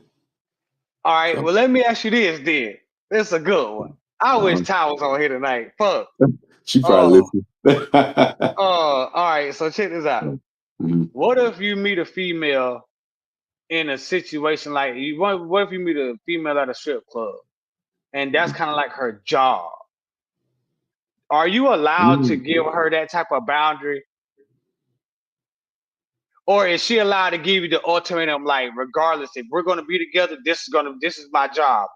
All right. So, Well, let me ask you this then. This is a good one. I wish uh-huh. Ty was on here tonight. Fuck. She probably Oh. listened. All right. So check this out. Mhm, What if you meet a female in a situation like what if you meet a female at a strip club and that's mhm. kind of like her job? Are you allowed to Mm. give her that type of boundary, or is she allowed to give you the ultimatum, like, regardless if we're going to be together, this is my job.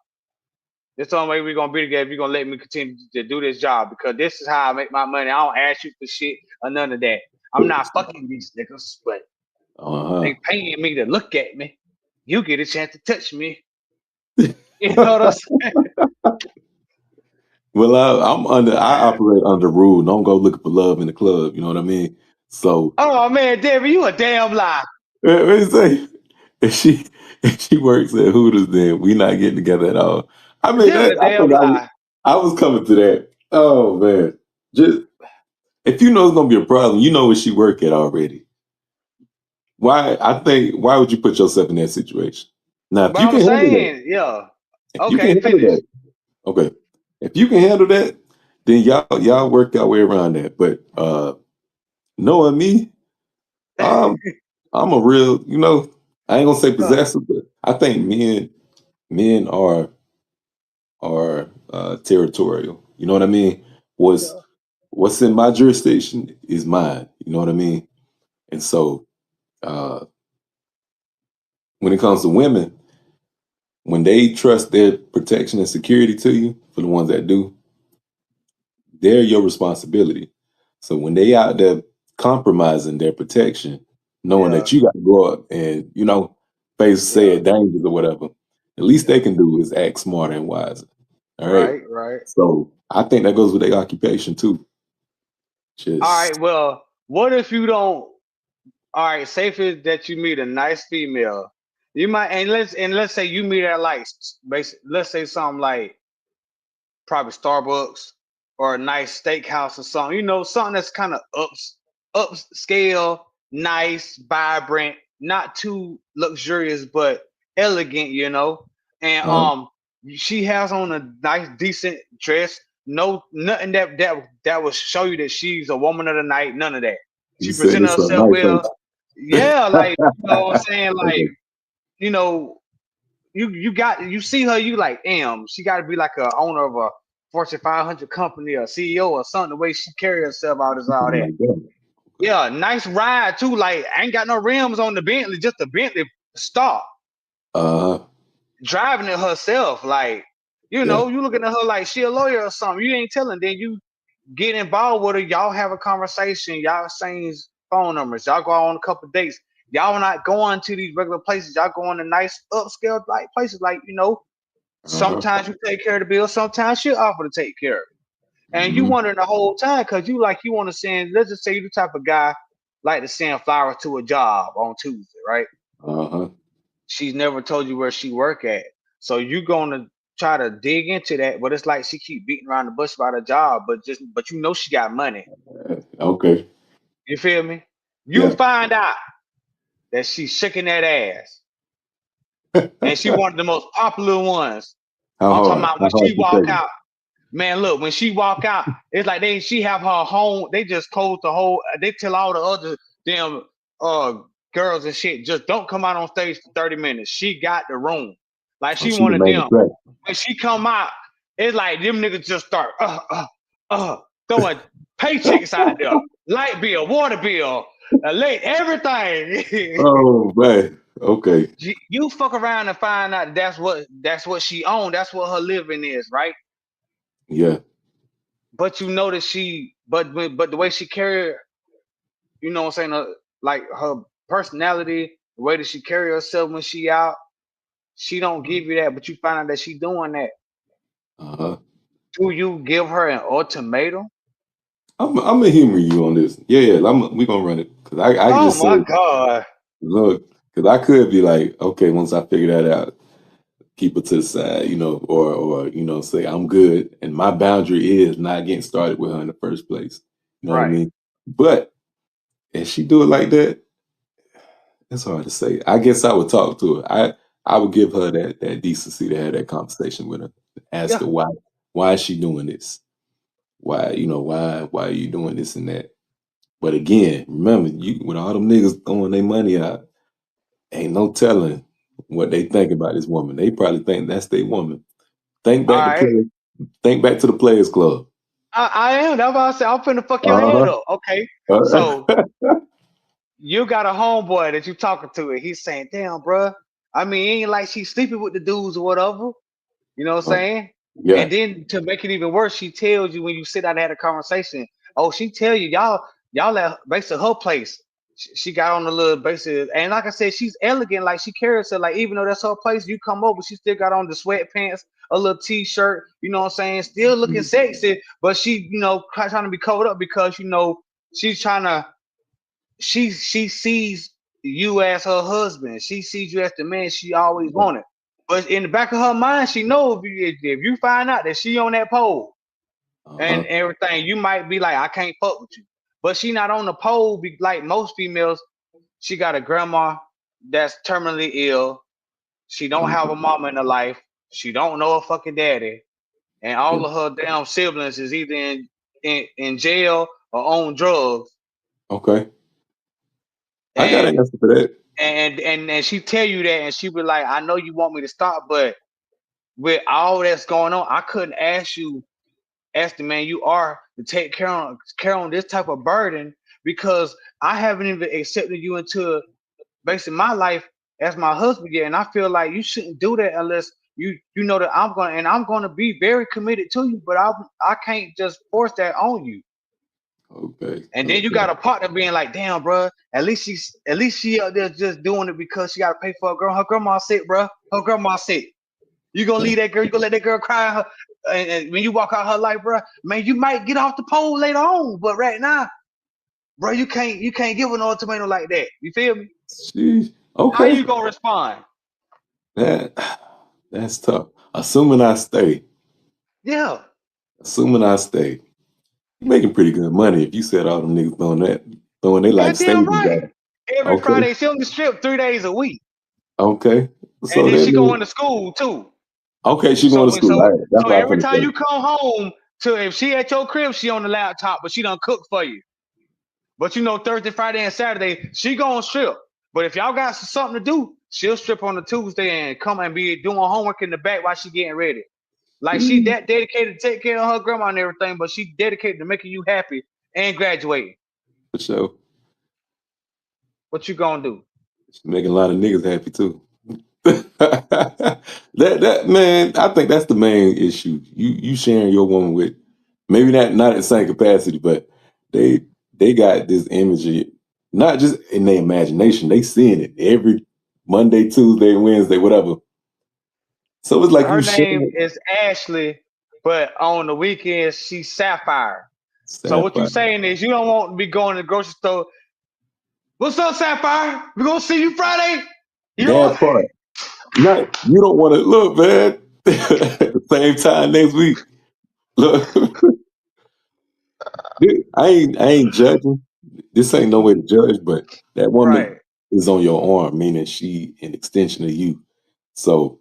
This is the only way we're gonna be together if you're gonna let me continue to do this job, because this is how I make my money. I don't ask you for shit or none of that. I'm not fucking these niggas, but Uh they paying me to look at me. You get a chance to touch me. You know what I'm saying? Well, I operate under rule. Don't go looking for love in the club. You know what I mean? So, Oh man, David, you a damn lie. what do you say? If she if she works at Hooters, then we not getting together at all. I mean, David, a I damn think lie. I was coming to that. Oh man, just if you know it's gonna be a problem, you know where she work at already. Why would you put yourself in that situation? Now, if But you I'm can handle that, saying, yeah. if you can Okay, handle finish. that, okay. If you can handle that, then y'all work your way around that. But knowing me, um, I'm a real, I ain't gonna say Yeah, possessive, but I think men are territorial. You know what I mean? What's yeah, what's in my jurisdiction is mine. You know what I mean? And so uh, when it comes to women, when they trust their protection and security to you, for the ones that do, they're your responsibility. So when they out there compromising their protection, knowing yeah, that you got to go up and face yeah. said dangers or whatever, the least Yeah. they can do is act smarter and wiser. All right. Right, right. So I think that goes with their occupation too. All Just right. Well, what if you don't? All right. Say for that you meet a nice female, you might, and let's say you meet at like, let's say something like probably Starbucks or a nice steakhouse or something. Something that's kind of upscale, nice, vibrant, not too luxurious, but elegant. And uh, she has on a nice, decent dress. No, nothing that will show you that she's a woman of the night. None of that. you She said presented this a herself nice well. place. Yeah, like what I'm saying, like Okay. you know, you see her, you like, damn, she got to be like a owner of a Fortune 500 company or CEO or something. The way she carry herself out is all Something that. like that. Yeah, nice ride too. Like, I ain't got no rims on the Bentley, just the Bentley stop. Uh, Driving it herself, like, yeah. you looking at her like she a lawyer or something. You ain't telling. Then you get involved with her. Y'all have a conversation. Y'all exchange phone numbers. Y'all go on a couple dates. Y'all not going to these regular places. Y'all going to nice upscale like places, like Uh-huh. sometimes you take care of the bill, sometimes she offer to take care of it. And you Hmm. wondering the whole time because you want to send, let's just say you the type of guy like to send flowers to a job on Tuesday, right? Uh-huh. She's never told you where she work at. So you gonna try to dig into that, but it's like she keep beating around the bush about a job, but she got money. Okay. You feel me? You Yeah. find out that she's shaking that ass and she one of the most popular ones. How I'm talking hard? about How when hard she you walk taking? out. Man, look, when she walk out, it's like she have her home. They just close the whole. They tell all the other damn uh girls and shit, just don't come out on stage for 30 minutes. She got the room. Like Oh, she she the one of main them. attraction. When she come out, it's like them niggas just start throwing paychecks out there. Light bill, water bill, late everything. Oh man. Okay. You fuck around and find out that's what she own. That's what her living is, right? Yeah. But you know that but the way she carry, what I'm saying, like her personality, the way that she carry herself when she out, she don't give you that, but you find out that she doing that. Uh-huh. Do you give her an ultimatum? I'm gonna humor you on this. Yeah, yeah. We gonna run it because I can Oh just say, my god! look, because I could be like, okay, once I figure that out, keep it to the side, or say I'm good, and my boundary is not getting started with her in the first place. You know what I Right. mean? But if she do it like that, it's hard to say. I guess I would talk to her. I would give her that decency to have that conversation with her. Ask Yeah. her why is she doing this? Why are you doing this and that? But again, remember, you with all them niggas throwing their money out, ain't no telling what they think about this woman. They probably think that's their woman. Think All back to right. play. Think back to the Players Club. I am. That's why I said I'm finna fuck your head Uh-huh. up. Okay. So Uh, you got a homeboy that you talking to, and he's saying, "Damn, bruh. I mean, it ain't like she's sleeping with the dudes or whatever." You know what I'm uh, saying? yeah. And then to make it even worse, she tells you when you sit down and have a conversation. Oh, she tell you y'all. y'all at basically her place. She got on the little basic, and like I said, she's elegant. Like she carries herself. Like even though that's her place, you come over, she still got on the sweatpants, a little t-shirt. You know what I'm saying? Still looking sexy, but she, trying to be covered up because she's trying to. She sees you as her husband. She sees you as the man she always wanted. But in the back of her mind, she knows if you find out that she on that pole and Uh-huh. everything, you might be like, I can't fuck with you. But she not on the pole like most females. She got a grandma that's terminally ill. She don't have a mama in her life. She don't know her fucking daddy. And Yeah. all of her damn siblings is either in jail or on drugs. Okay. I got an And answer for that. and she tell you that and she be like, I know you want me to stop, but with all that's going on, I couldn't ask the man you are to take care on this type of burden because I haven't even accepted you into basically my life as my husband yet. And I feel like you shouldn't do that unless you know that I'm gonna be very committed to you, but I can't just force that on you. Okay. And then you Okay. got a partner being like, damn, bro, at least she out there just doing it because she got to pay for her girl. Her grandma sick, bro. Her grandma sick. You gonna leave that girl? You gonna let that girl cry? And when you walk out her life, bro, man, you might get off the pole later on, but right now, bro, you can't give her no tomato like that. You feel me? Sheesh. How Okay. you gonna respond? That that's tough. Assuming I stay. Yeah, Assuming I stay. You making pretty good money if you said all them niggas throwing they like goddamn savings right. at it. Every Okay. Friday, she on the strip 3 days a week, Okay. and So then that she means going to school too. okay, she going to So school. All so right. That's so what I'm every finna time say. you come home to if she at your crib, she on the laptop, but she done cook for you. But Thursday, Friday, and Saturday, she gonna strip. But if y'all got something to do, she'll strip on the Tuesday and come and be doing homework in the back while she getting ready. Like she Sheesh. that dedicated to take care of her grandma and everything, but she dedicated to making you happy and graduating. For sure. What you gonna do? She making a lot of niggas happy too. that man, I think that's the main issue. You sharing your woman with maybe not in the same capacity, but they they got this imagery, not just in their imagination, they seeing it every Monday, Tuesday, Wednesday, whatever. So it's like you Her name sharing is Ashley, but on the weekends she's Sapphire. So what you Sapphire. saying is you don't want to be going to the grocery store. What's up, Sapphire? We gonna see you Friday? You know That part. Not you don't want to look, man. At the same time next week. Look, I ain't judging. This ain't no way to judge, but that woman right. is on your arm, meaning she an extension of you. So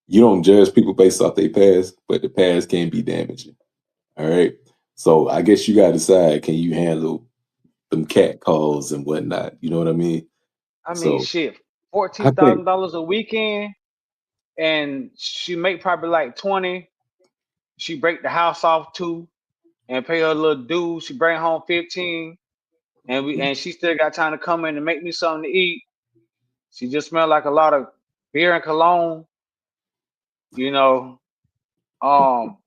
you don't judge people based off their past, but the past can be damaging. All right. So I guess you gotta decide, can you handle them cat calls and whatnot? You know what I mean? I mean, So shit, I fourteen think thousand dollars a weekend, and she make probably like 20. She break the house off too, and pay her little dues. She bring home 15, and she still got time to come in and make me something to eat. She just smell like a lot of beer and cologne, you know. Um,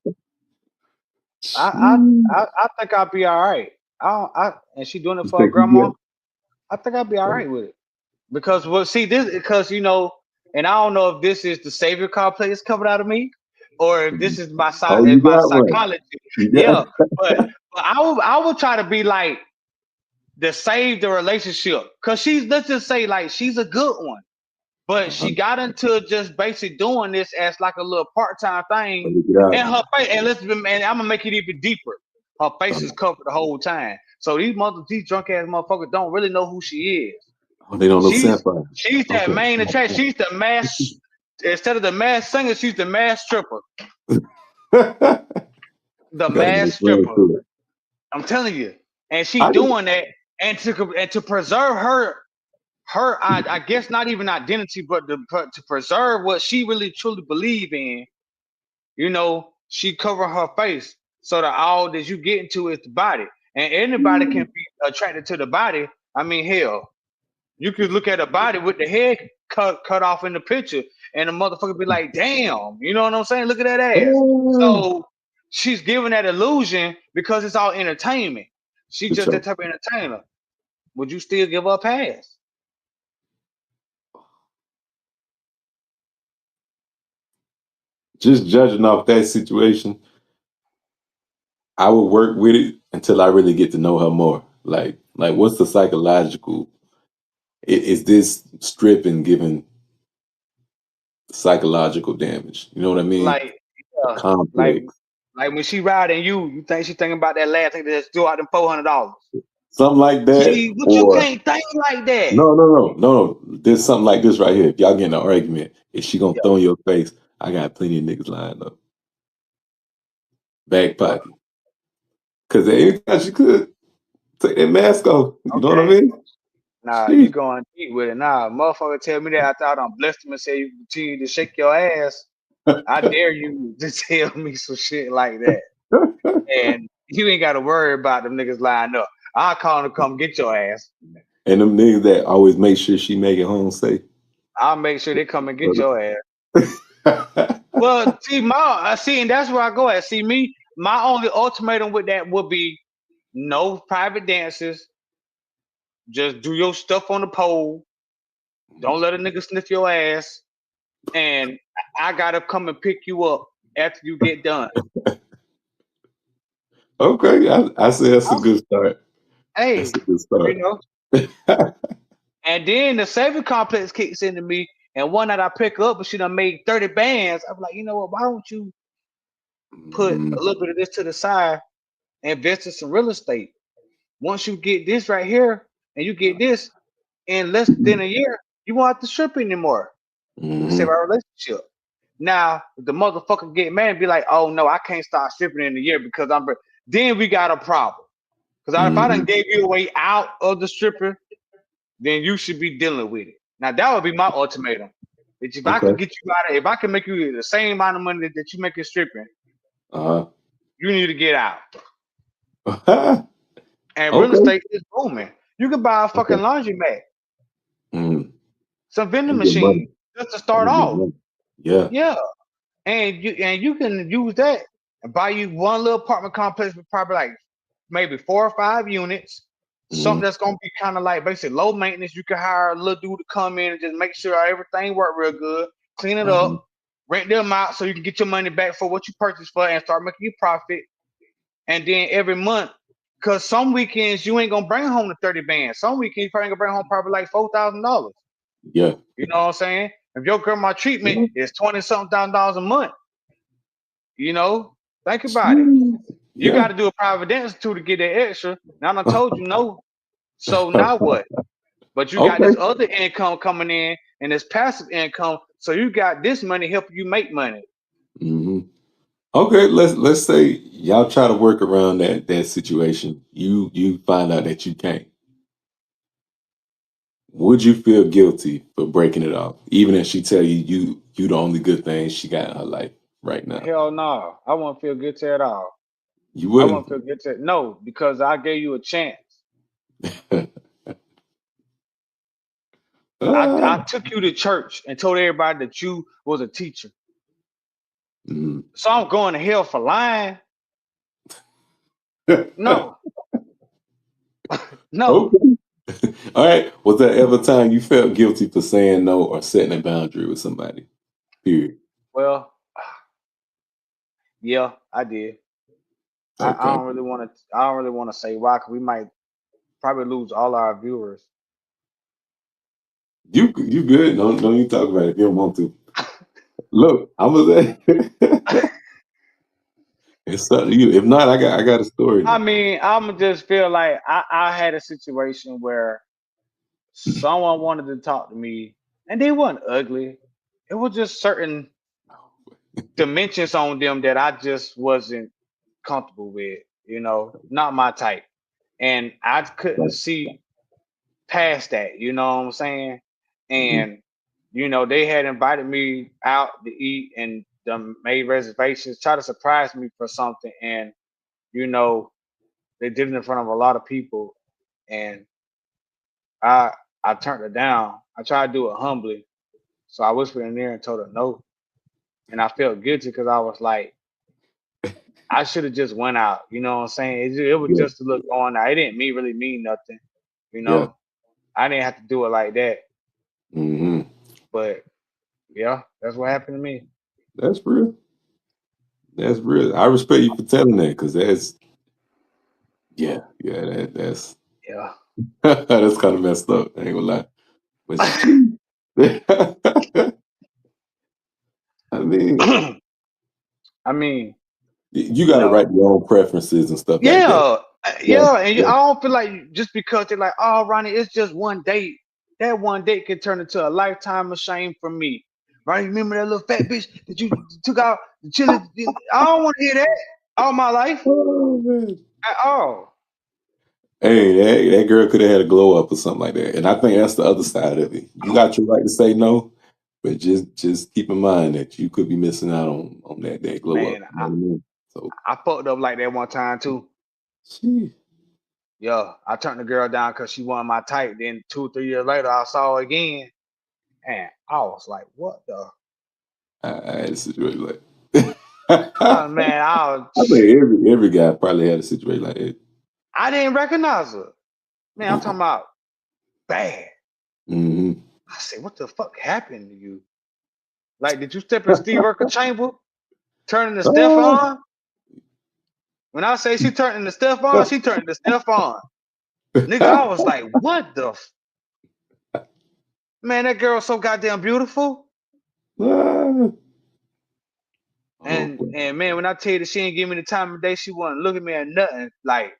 I she I think I'll be all right. And she doing it you for her think you grandma. get I think I'll be all right with it because well, see this because and I don't know if this is the savior complex coming out of me, or if this is oh you my got one. psychology. You Yeah, got but I would try to be like to save the relationship because she's let's just say like she's a good one, but uh-huh. she got into just basically doing this as like a little part time thing, Let me get out. and her face and and I'm gonna make it even deeper. Her face is covered the whole time, so these drunk ass motherfuckers don't really know who she is. Oh, they don't know She's Sapphire. she's that Okay. main attraction. She's the mass instead of the mass singer. She's the mass stripper. Got The a nice mass ring stripper. to it. I'm telling you, and she I doing that, and to preserve I guess not even identity, but to preserve what she really truly believe in. She cover her face so that all that you get into is the body, and anybody can be attracted to the body. I mean, hell, you could look at a body with the head cut off in the picture, and the motherfucker be like, "Damn," you know what I'm saying? Look at that ass. oh, So she's giving that illusion because it's all entertainment. She For just sure. that type of entertainer. Would you still give her a pass? Just judging off that situation, I would work with it until I really get to know her more. Like what's the psychological? Is this stripping giving psychological damage? You know what I mean? Like, A yeah, like, complex, like when she riding you, you think she thinking about that last thing that just threw out them $400. something like that, See, but you or can't think like that. no. There's something like this right here. If y'all get in an argument, is she gonna Yeah. throw in your face? I got plenty of niggas lined up, back Well, pocket. Because at any time she could take that mask off. You know what I okay. mean? Nah, you Sheesh. going deep with it. Nah, motherfucker tell me that after I done blessed him and say you continue to shake your ass. I dare you to tell me some shit like that. And you ain't got to worry about them niggas lying up. I'll call them to come get your ass. And them niggas that always make sure she make it home safe. I'll make sure they come and get your ass. Well, see, I see, and that's where I go at. See, me, my only ultimatum with that would be no private dances. Just do your stuff on the pole. Don't let a nigga sniff your ass. And I gotta come and pick you up after you get done. Okay, I say that's a I'm, good start. That's hey, a good you start. know. And then the saving complex kicks into me, and one night I pick her up, and she done made 30 bands. I'm like, you know what? Why don't you put Mhm, a little bit of this to the side and invest in some real estate? Once you get this right here, and you get this in less than a year, you won't have to strip anymore. We can save mhm, our relationship. Now, if the motherfucker get mad and be like, "Oh no, I can't start stripping in a year because I'm," then we got a problem. Because if I done mhm. gave you a way out of the stripper, then you should be dealing with it. Now that would be my ultimatum. If I Okay. could get you out of, if I can make you the same amount of money that you make in stripping, Uh you need to get out. huh. And real Okay. estate is booming. You can buy a fucking Okay. laundromat, Mm. some vending That's good money. machine just to That's start good off. money. Yeah. Yeah, and you can use that and buy you one little apartment complex with probably like maybe 4 or 5 units. Something Mhm, that's gonna be kind of like basically low maintenance. You can hire a little dude to come in and just make sure everything work real good, clean it up, uh-huh. rent them out so you can get your money back for what you purchased for and start making your profit. And then every month, cause some weekends you ain't gonna bring home the 30 bands. Some weekends you probably gonna bring home probably like $4,000. Yeah. You know what I'm saying? If your grandma treatment Yeah. is 20 something thousand dollars a month, you know, think about it. Jeez. You got Yeah. to do a private dance too to get that extra. Now I told you no. So now what? But you got Okay. this other income coming in and this passive income. So you got this money helping you make money. Hmm. Okay, let's say y'all try to work around that situation. You find out that you can't. Would you feel guilty for breaking it off, even if she tell you the only good thing she got in her life right now? Hell no. I won't feel guilty at all. You I wouldn't. won't feel guilty. No, because I gave you a chance. I Ah, took you to church and told everybody that you was a teacher. mm. So I'm going to hell for lying? No, no. Okay. All right. Was there ever time you felt guilty for saying no or setting a boundary with somebody? Period. Well, yeah, I did. I Okay. don't really want to. I don't really want to say why, because we might probably lose all our viewers. You good? Don't you talk about it if you don't want to. Look, I'm gonna say it's up to you. If not, I got a story I now. mean, I'm just feel like I had a situation where someone wanted to talk to me, and they weren't ugly. It was just certain dimensions on them that I just wasn't comfortable with. You know, not my type, and I couldn't see past that. You know what I'm saying? Mm-hmm. And they had invited me out to eat and made reservations, try to surprise me for something, and you know they did it in front of a lot of people, and I I turned it down. I tried to do it humbly, so I whispered in there and told her no, and I felt guilty because I was like, I should have just went out. You know what I'm saying? It was Yeah, just a look going out. It didn't really mean nothing. You yeah. know, I didn't have to do it like that. Hmm. But yeah, that's what happened to me. That's real. That's real. I respect you for telling that because yeah, that's Yeah. that's kind of messed up. I ain't gonna lie, but she, I mean, I mean, you you got to know, write your own preferences and stuff like that. yeah, Yeah, yeah, and yeah. I don't feel like just because they're like, oh, Ronnie, it's just one date. That one date can turn into a lifetime of shame for me. Right? Remember that little fat bitch that you took out the chili? I don't want to hear that all my life Oh man. at all. Hey, that girl could have had a glow up or something like that. And I think that's the other side of it. You got your right to say no, but just keep in mind that you could be missing out on that glow up. Man, You know what I mean? So, I fucked up like that one time too. gee, Yeah, I turned the girl down because she wasn't my type. Then 2, 3 years later, I saw her again, and I was like, "What the?" I had a situation like I Oh man, think every guy probably had a situation like that. I didn't recognize her. Man, I'm talking about bad. Hmm. I said, "What the fuck happened to you? Like, did you step in Steve Urkel chamber, turning to Oh. Stefan?" When I say she turned into Stefan, she turned into Stefan. Nigga, I was like, "What the man? That girl's so goddamn beautiful." Ah. Oh And boy. and man, when I tell you that she ain't give me the time of day, she wasn't looking at me at nothing. Like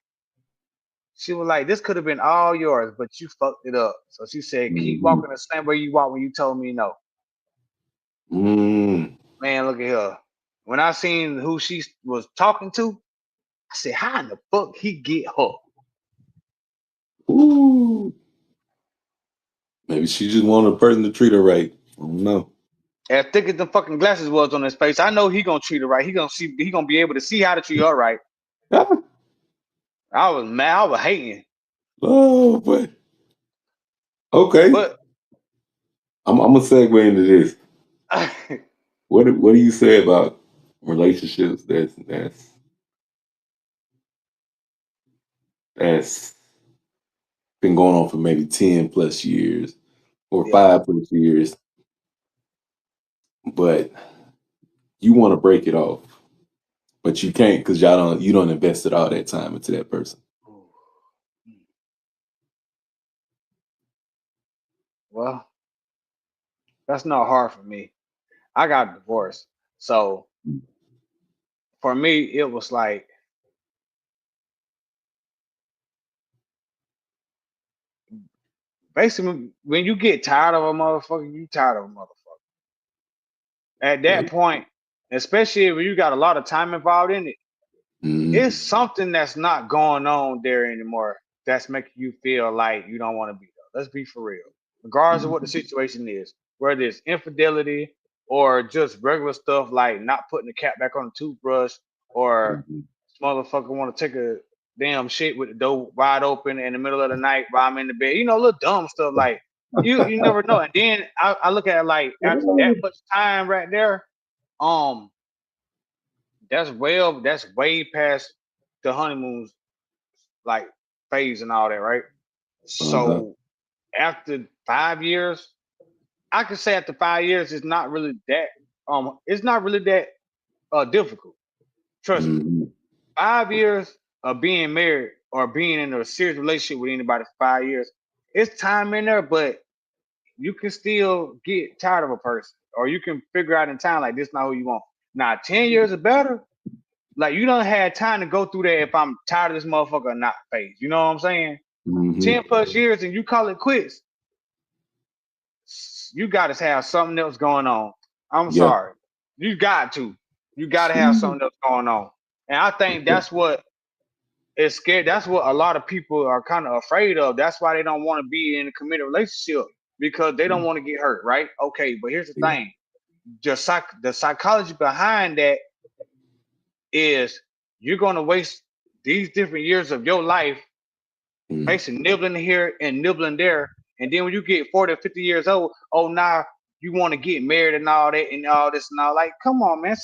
she was like, "This could have been all yours, but you fucked it up." So she said, "Keep Hmm. walking the same way you walk when you told me no." Mm. Man, look at her. When I seen who she was talking to, I said, "How in the fuck he get her?" Ooh. Maybe she just wanted a person to treat her right. I don't know. As thick as the fucking glasses was on his face, I know he gonna treat her right. He gonna see. He gonna be able to see how to treat her right. Ah. I was mad. I was hating, Oh boy. Okay. but I'm gonna segue into this. What do you say about relationships that's been going on for maybe 10 plus years or yeah. 5 plus years, but you want to break it off, but you can't because you don't invested all that time into that person. Well, that's not hard for me. I got divorced, so for me, it was like basically when you get tired of a motherfucker, you tired of a motherfucker. At that point, especially if you got a lot of time involved in it, it's Mm-hmm. something that's not going on there anymore that's making you feel like you don't want to be there. Let's be for real. Regardless of what the situation is, whether it's infidelity or just regular stuff like not putting the cap back on the toothbrush or Mm-hmm. this motherfucker want to take a damn shit with the door wide open in the middle of the night while I'm in the bed. You know, little dumb stuff like you never know. And then I look at it like after that much time right there, um, that's way past the honeymoons like phase and all that, right? Uh-huh. So after 5 years, I could say after 5 years, it's not really that difficult. Trust me. Mm-hmm. 5 years of being married or being in a serious relationship with anybody for 5 years, it's time in there, but you can still get tired of a person, or you can figure out in time like this not who you want. Now 10 years or better, like you don't have time to go through that if I'm tired of this motherfucker or not phase. You know what I'm saying? Mm-hmm. 10 plus years and you call it quits, you got to have something else going on. I'm Yeah. sorry. You got to. You got to have something else going on. And I think Yeah. that's what is scared. That's what a lot of people are kind of afraid of. That's why they don't want to be in a committed relationship because they don't want to get hurt, right? Okay, but here's the Yeah. thing. The psychology behind that is you're going to waste these different years of your life Mm. basically nibbling here and nibbling there. And then when you get 40 or 50 years old, oh, now you want to get married and all that and all this and all. Like, come on, man.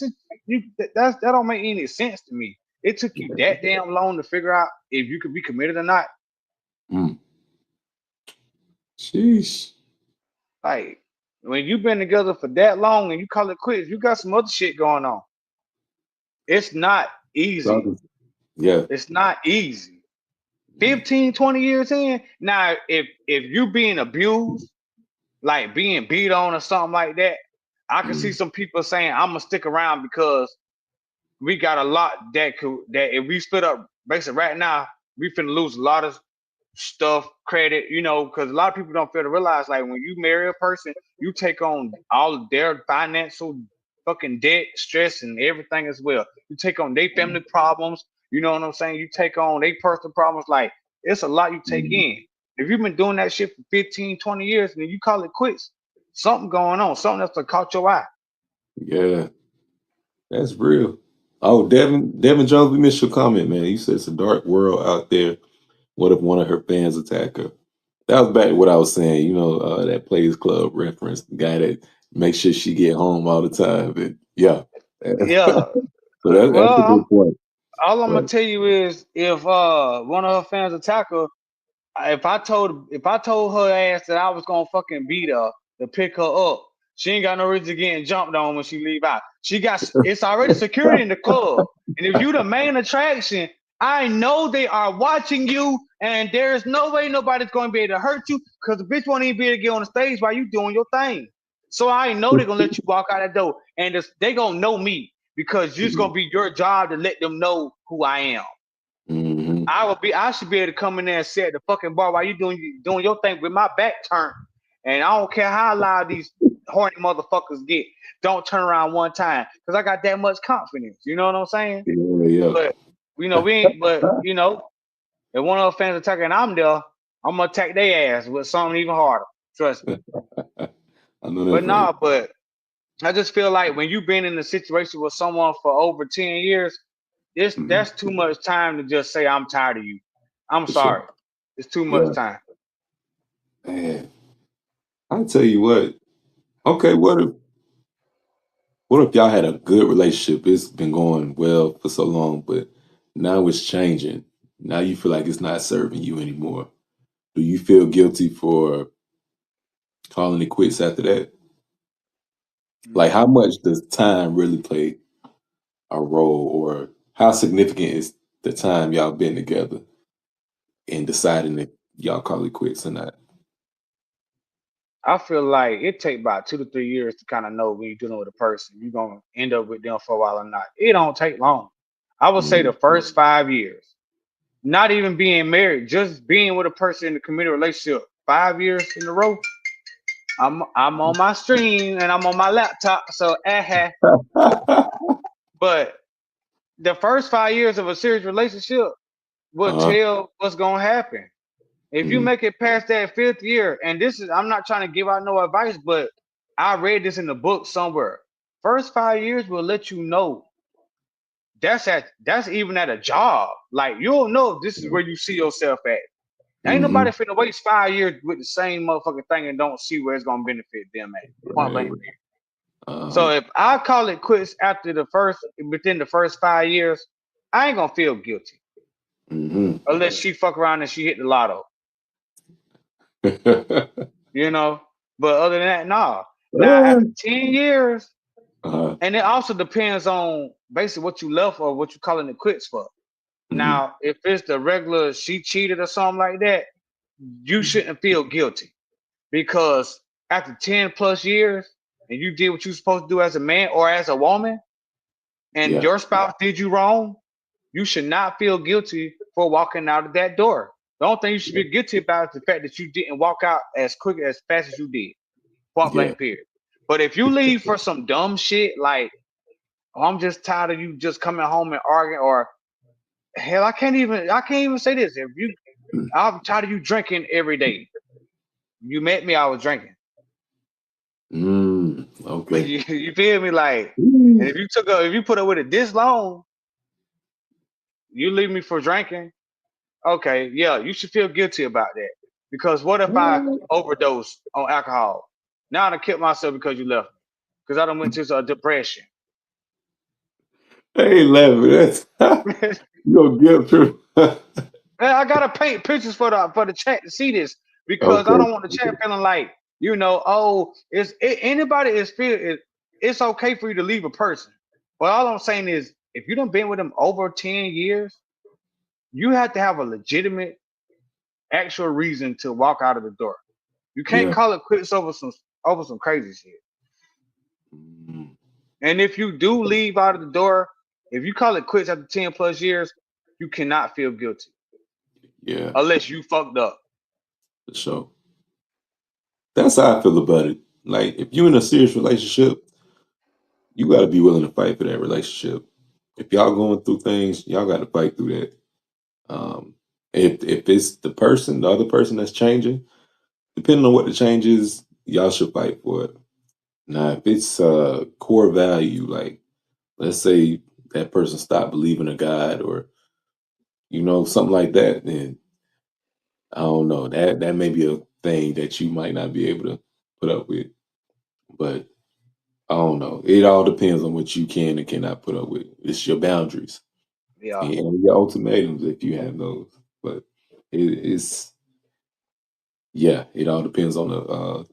That don't make any sense to me. It took you that damn long to figure out if you could be committed or not. Mm. Sheesh. Like, when you've been together for that long and you call it quits, you got some other shit going on. It's not easy. Yeah. It's not easy. 15, 20 years in. Now, if you being abused, like being beat on or something like that, I can see Mm. some people saying I'm gonna stick around because we got a lot that if we split up basically right now, we finna lose a lot of stuff, credit, because a lot of people don't feel to realize like when you marry a person, you take on all of their financial fucking debt, stress, and everything as well. You take on their family problems, you know what I'm saying? You take on their personal problems, like it's a lot you take Mm. in. If you've been doing that shit for 15, 20 years and then you call it quits, something going on, something that's caught your eye. Yeah, that's real. Oh, Devin Jones, we missed your comment, man. You said it's a dark world out there. What if one of her fans attack her? That was back to what I was saying. That Players Club reference, the guy that makes sure she get home all the time. And yeah, Yeah. so that's a Well, good point. all I'm gonna But tell you is if one of her fans attack her, if I told her ass that I was gonna fucking beat her to pick her up, she ain't got no reason to getting jumped on when she leave out. It's already security in the club, and if you the main attraction, I know they are watching you, and there's no way nobody's gonna be able to hurt you because the bitch won't even be able to get on the stage while you doing your thing. So I know they're gonna let you walk out that door, and they gonna know me because it's gonna be your job to let them know who I am. Mhm. I should be able to come in there and sit at the fucking bar while you doing your thing with my back turned. And I don't care how loud these horny motherfuckers get. Don't turn around one time. Cause I got that much confidence. You know what I'm saying? Yeah, But we ain't but if one of the fans attacking and I'm there, I'm gonna attack their ass with something even harder. Trust me. yeah. I know But that's right. nah, but I just feel like when you've been in a situation with someone for over 10 years, Mhm. that's too much time to just say I'm tired of you. I'm For sure. sorry. It's too much Yeah. time. Man, I'll tell you what. Okay, what if y'all had a good relationship? It's been going well for so long, but now it's changing. Now you feel like it's not serving you anymore. Do you feel guilty for calling it quits after that? Like, how Mm, much does time really play a role, or how significant is the time y'all been together in deciding if y'all call it quits or not? I feel like it take about 2 to 3 years to kind of know when you're dealing with a person, you're gonna end up with them for a while or not. It don't take long. I would say the Mm, first 5 years, not even being married, just being with a person in a committed relationship, 5 years in a row. I'm on my stream and I'm on my laptop, so but the first 5 years of a serious relationship will uh-huh. tell what's gonna happen. If you Mm, make it past that fifth year, and I'm not trying to give out no advice, but I read this in the book somewhere. First 5 years will let you know that's even at a job. Like you'll know if this is where you see yourself at. Ain't nobody mm-hmm. finna waste 5 years with the same motherfucking thing and don't see where it's gonna benefit them at. Point Right. blank period. So Uh-huh. if I call it quits within the first 5 years, I ain't gonna feel guilty Mm-hmm. unless she fuck around and she hit the lotto, you know. But other than that, nah. Now after 10 years, uh-huh. and it also depends on basically what you left or what you calling it quits for. Mm-hmm. Now, if it's the regular she cheated or something like that, you shouldn't feel guilty because after 10 plus years and you did what you're supposed to do as a man or as a woman, and Yeah. your spouse did you wrong, you should not feel guilty for walking out of that door. The only thing you should Yeah. be guilty about is the fact that you didn't walk out as quick as fast as you did. Point Yeah. blank period. But if you leave for some dumb shit like, oh, I'm just tired of you just coming home and arguing, or hell, I can't even say this. If you I'm tired of you drinking every day. You met me, I was drinking. Okay. You feel me? Like, and if you put up with it this long, you leave me for drinking. Okay, yeah, you should feel guilty about that. Because what if I overdose on alcohol? Now I done killed myself because you left me. Because I done went to a depression. I ain't laughing. That's you gonna guilt trip. Man, I gotta paint pictures for the chat to see this because I Okay. don't want the chat feeling like oh, anybody is it's okay for you to leave a person, but all I'm saying is if you done been with them over 10 years, you have to have a legitimate, actual reason to walk out of the door. You can't Yeah. call it quits over some crazy shit. Mm, And if you do leave out of the door, if you call it quits after 10 plus years, you cannot feel guilty yeah, unless you fucked up. for sure. That's how I feel about it. Like if you're in a serious relationship, you gotta be willing to fight for that relationship. If y'all going through things, y'all gotta fight through that. Um, if it's the other person that's changing, depending on what the change is, y'all should fight for it. Now, if it's core value, like let's say that person stopped believing in God or something like that, then I don't know. That may be a thing that you might not be able to put up with. But I don't know. It all depends on what you can and cannot put up with. It's your boundaries Yeah, and your ultimatums if you have those. But it's yeah, it all depends on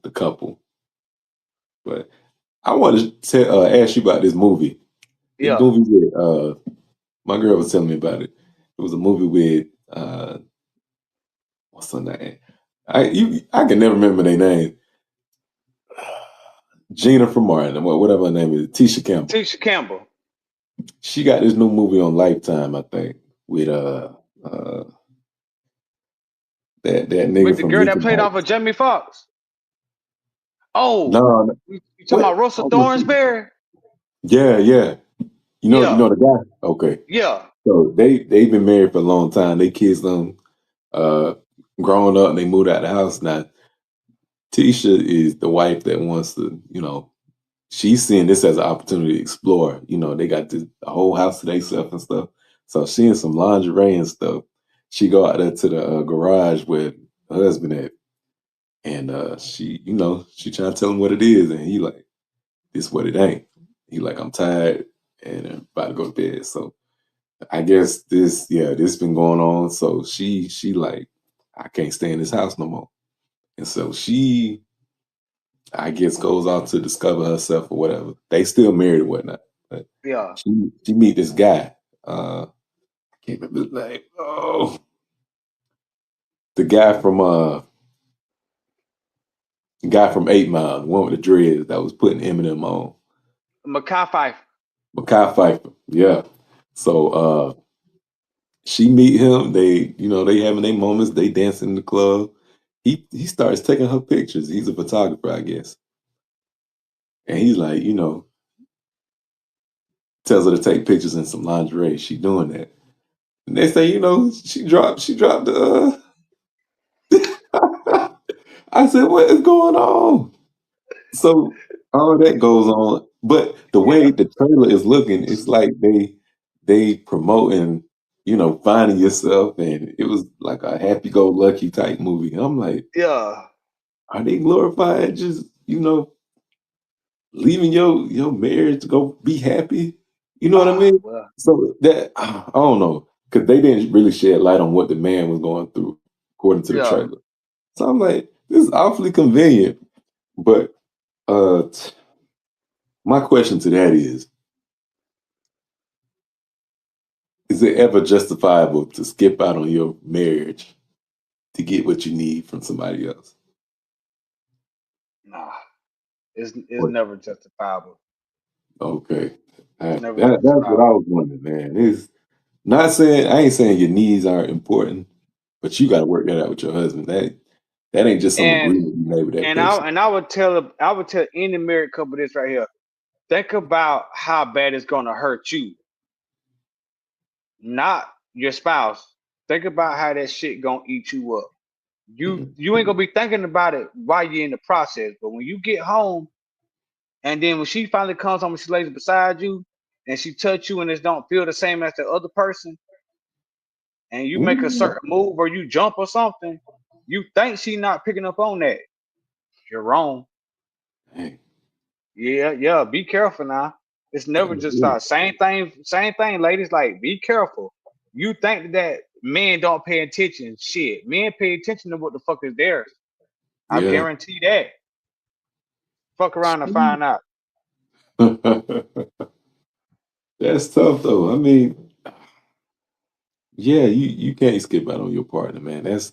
the couple. But I wanted to ask you about this movie. This yeah. movie with my girl was telling me about it. It was a movie with what's her name? I can never remember their name. Gina from Martin, whatever her name is, Tisha Campbell. Tisha Campbell She got this new movie on Lifetime, I think, with uh that nigga with the from girl that Lincoln played off of Heights. Jamie Foxx. Oh, No, no, you talking what? about I Russell don't know. Thornsberry? Yeah, yeah. You Yeah, know the guy. Okay, yeah, so they've been married for a long time. They kids done uh grown up and they moved out of the house. Now Tisha is the wife that wants to, she's seeing this as an opportunity to explore. They got the whole house to themselves and stuff. So she in some lingerie and stuff. She go out there to the garage where her husband at, and she trying to tell him what it is, and he like, this what it ain't. He like, I'm tired and I'm about to go to bed. So I guess this been going on. So she like, I can't stay in this house no more. And so she, I guess, goes out to discover herself or whatever. They still married or whatnot. But yeah. she meet this guy. I can't remember his name. Oh, the guy from 8 Mile, the one with the dreads that was putting Eminem on. Makai Pfeiffer. Makai Pfeiffer. Yeah. So she meet him. They having their moments. They dancing in the club. He starts taking her pictures. He's a photographer, I guess. And he's like, tells her to take pictures in some lingerie. She doing that. And they say, she dropped the I said, what is going on? So all that goes on. But the way Yeah, the trailer is looking, it's like they promoting, finding yourself, and it was like a happy go lucky type movie. I'm like, yeah. are they glorifying just, leaving your marriage to go be happy? You know what I Ah, mean? well, So that I don't know, because they didn't really shed light on what the man was going through, according to the yeah. trailer. So I'm like, this is awfully convenient. But my question to that is it ever justifiable to skip out on your marriage to get what you need from somebody else? Nah, it's Or never justifiable. okay. It's never That's what I justifiable. was wondering, man. It's not saying I ain't saying your needs aren't important, but you gotta work that out with your husband. That ain't just some And agreement you made with that and person. I would tell any married couple this right here. Think about how bad it's gonna hurt you, not your spouse. Think about how that shit gonna eat you up. Mhm. You ain't gonna be thinking about it while you're in the process, but when you get home and then when she finally comes home and she lays beside you and she touch you and it don't feel the same as the other person, and you make a Ooh, certain move or you jump or something, you think she not picking up on that. You're wrong. Hey, Yeah. Be careful now. It's never just same thing, ladies. Like, be careful. You think that men don't pay attention? Shit, men pay attention to what the fuck is theirs. I yeah. guarantee that. Fuck around and find out. That's tough though. I mean, yeah, you can't skip out on your partner, man. That's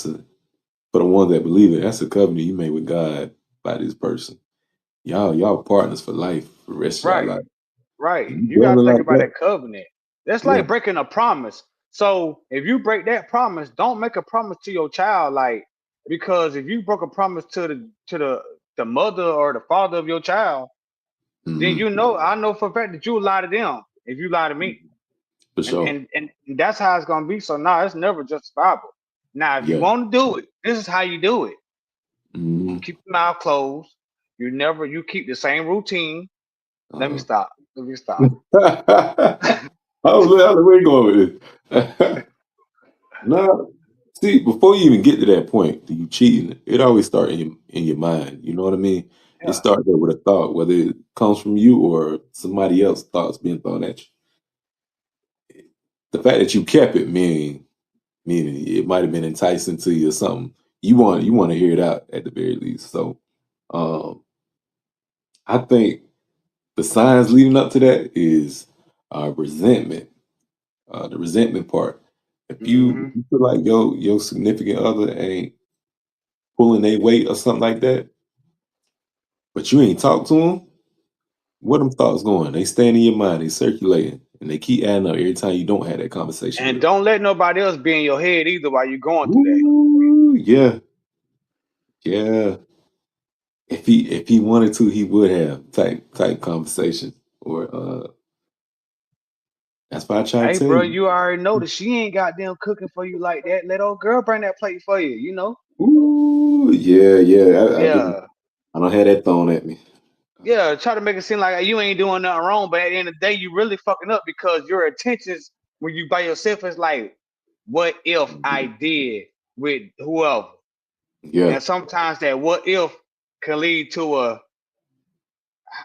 for the ones that believe it. That's a covenant you made with God by this person. Y'all partners for life for the rest of y'all Right. life. Right. And you You doing gotta it think like about that? that covenant. That's Yeah. like breaking a promise. So if you break that promise, don't make a promise to your child, like, because if you broke a promise to the mother or the father of your child, then Hmm. I know for a fact that you lie to them if you lie to me. For And sure. and and that's how it's gonna be. So now it's never justifiable. Now, if you Yeah. want to do it, this is how you do it. You Hmm. keep your mouth closed. You keep the same routine. Let me Uh, stop. Let me stop. where you going with this? No, see, before you even get to that point, do you cheating? It always starts in your mind. You know what I mean? It Yeah. starts there with a thought, whether it comes from you or somebody else's thoughts being thrown at you. The fact that you kept it, meaning it might have been enticing to you or something. You want to hear it out at the very least. So, um, I think the signs leading up to that is resentment. The resentment part. If you, Hmm. if you feel like your significant other ain't pulling their weight or something like that, but you ain't talked to them, where them thoughts going? They staying in your mind, they circulating, and they keep adding up every time you don't have that conversation And with them. don't let nobody else be in your head either while you're going through that. Ooh, yeah, yeah. If he wanted to, he would have type conversation. Or that's why I try to Hey, tell bro, you. you already know that she ain't got them cooking for you like that. Let old girl bring that plate for you. You know? Ooh, yeah. Yeah. I don't have that thrown at me. Yeah. Try to make it seem like you ain't doing nothing wrong, but at the end of the day, you really fucking up because your intentions when you by yourself is like, what if I did with whoever? Yeah. And sometimes that what if can lead to a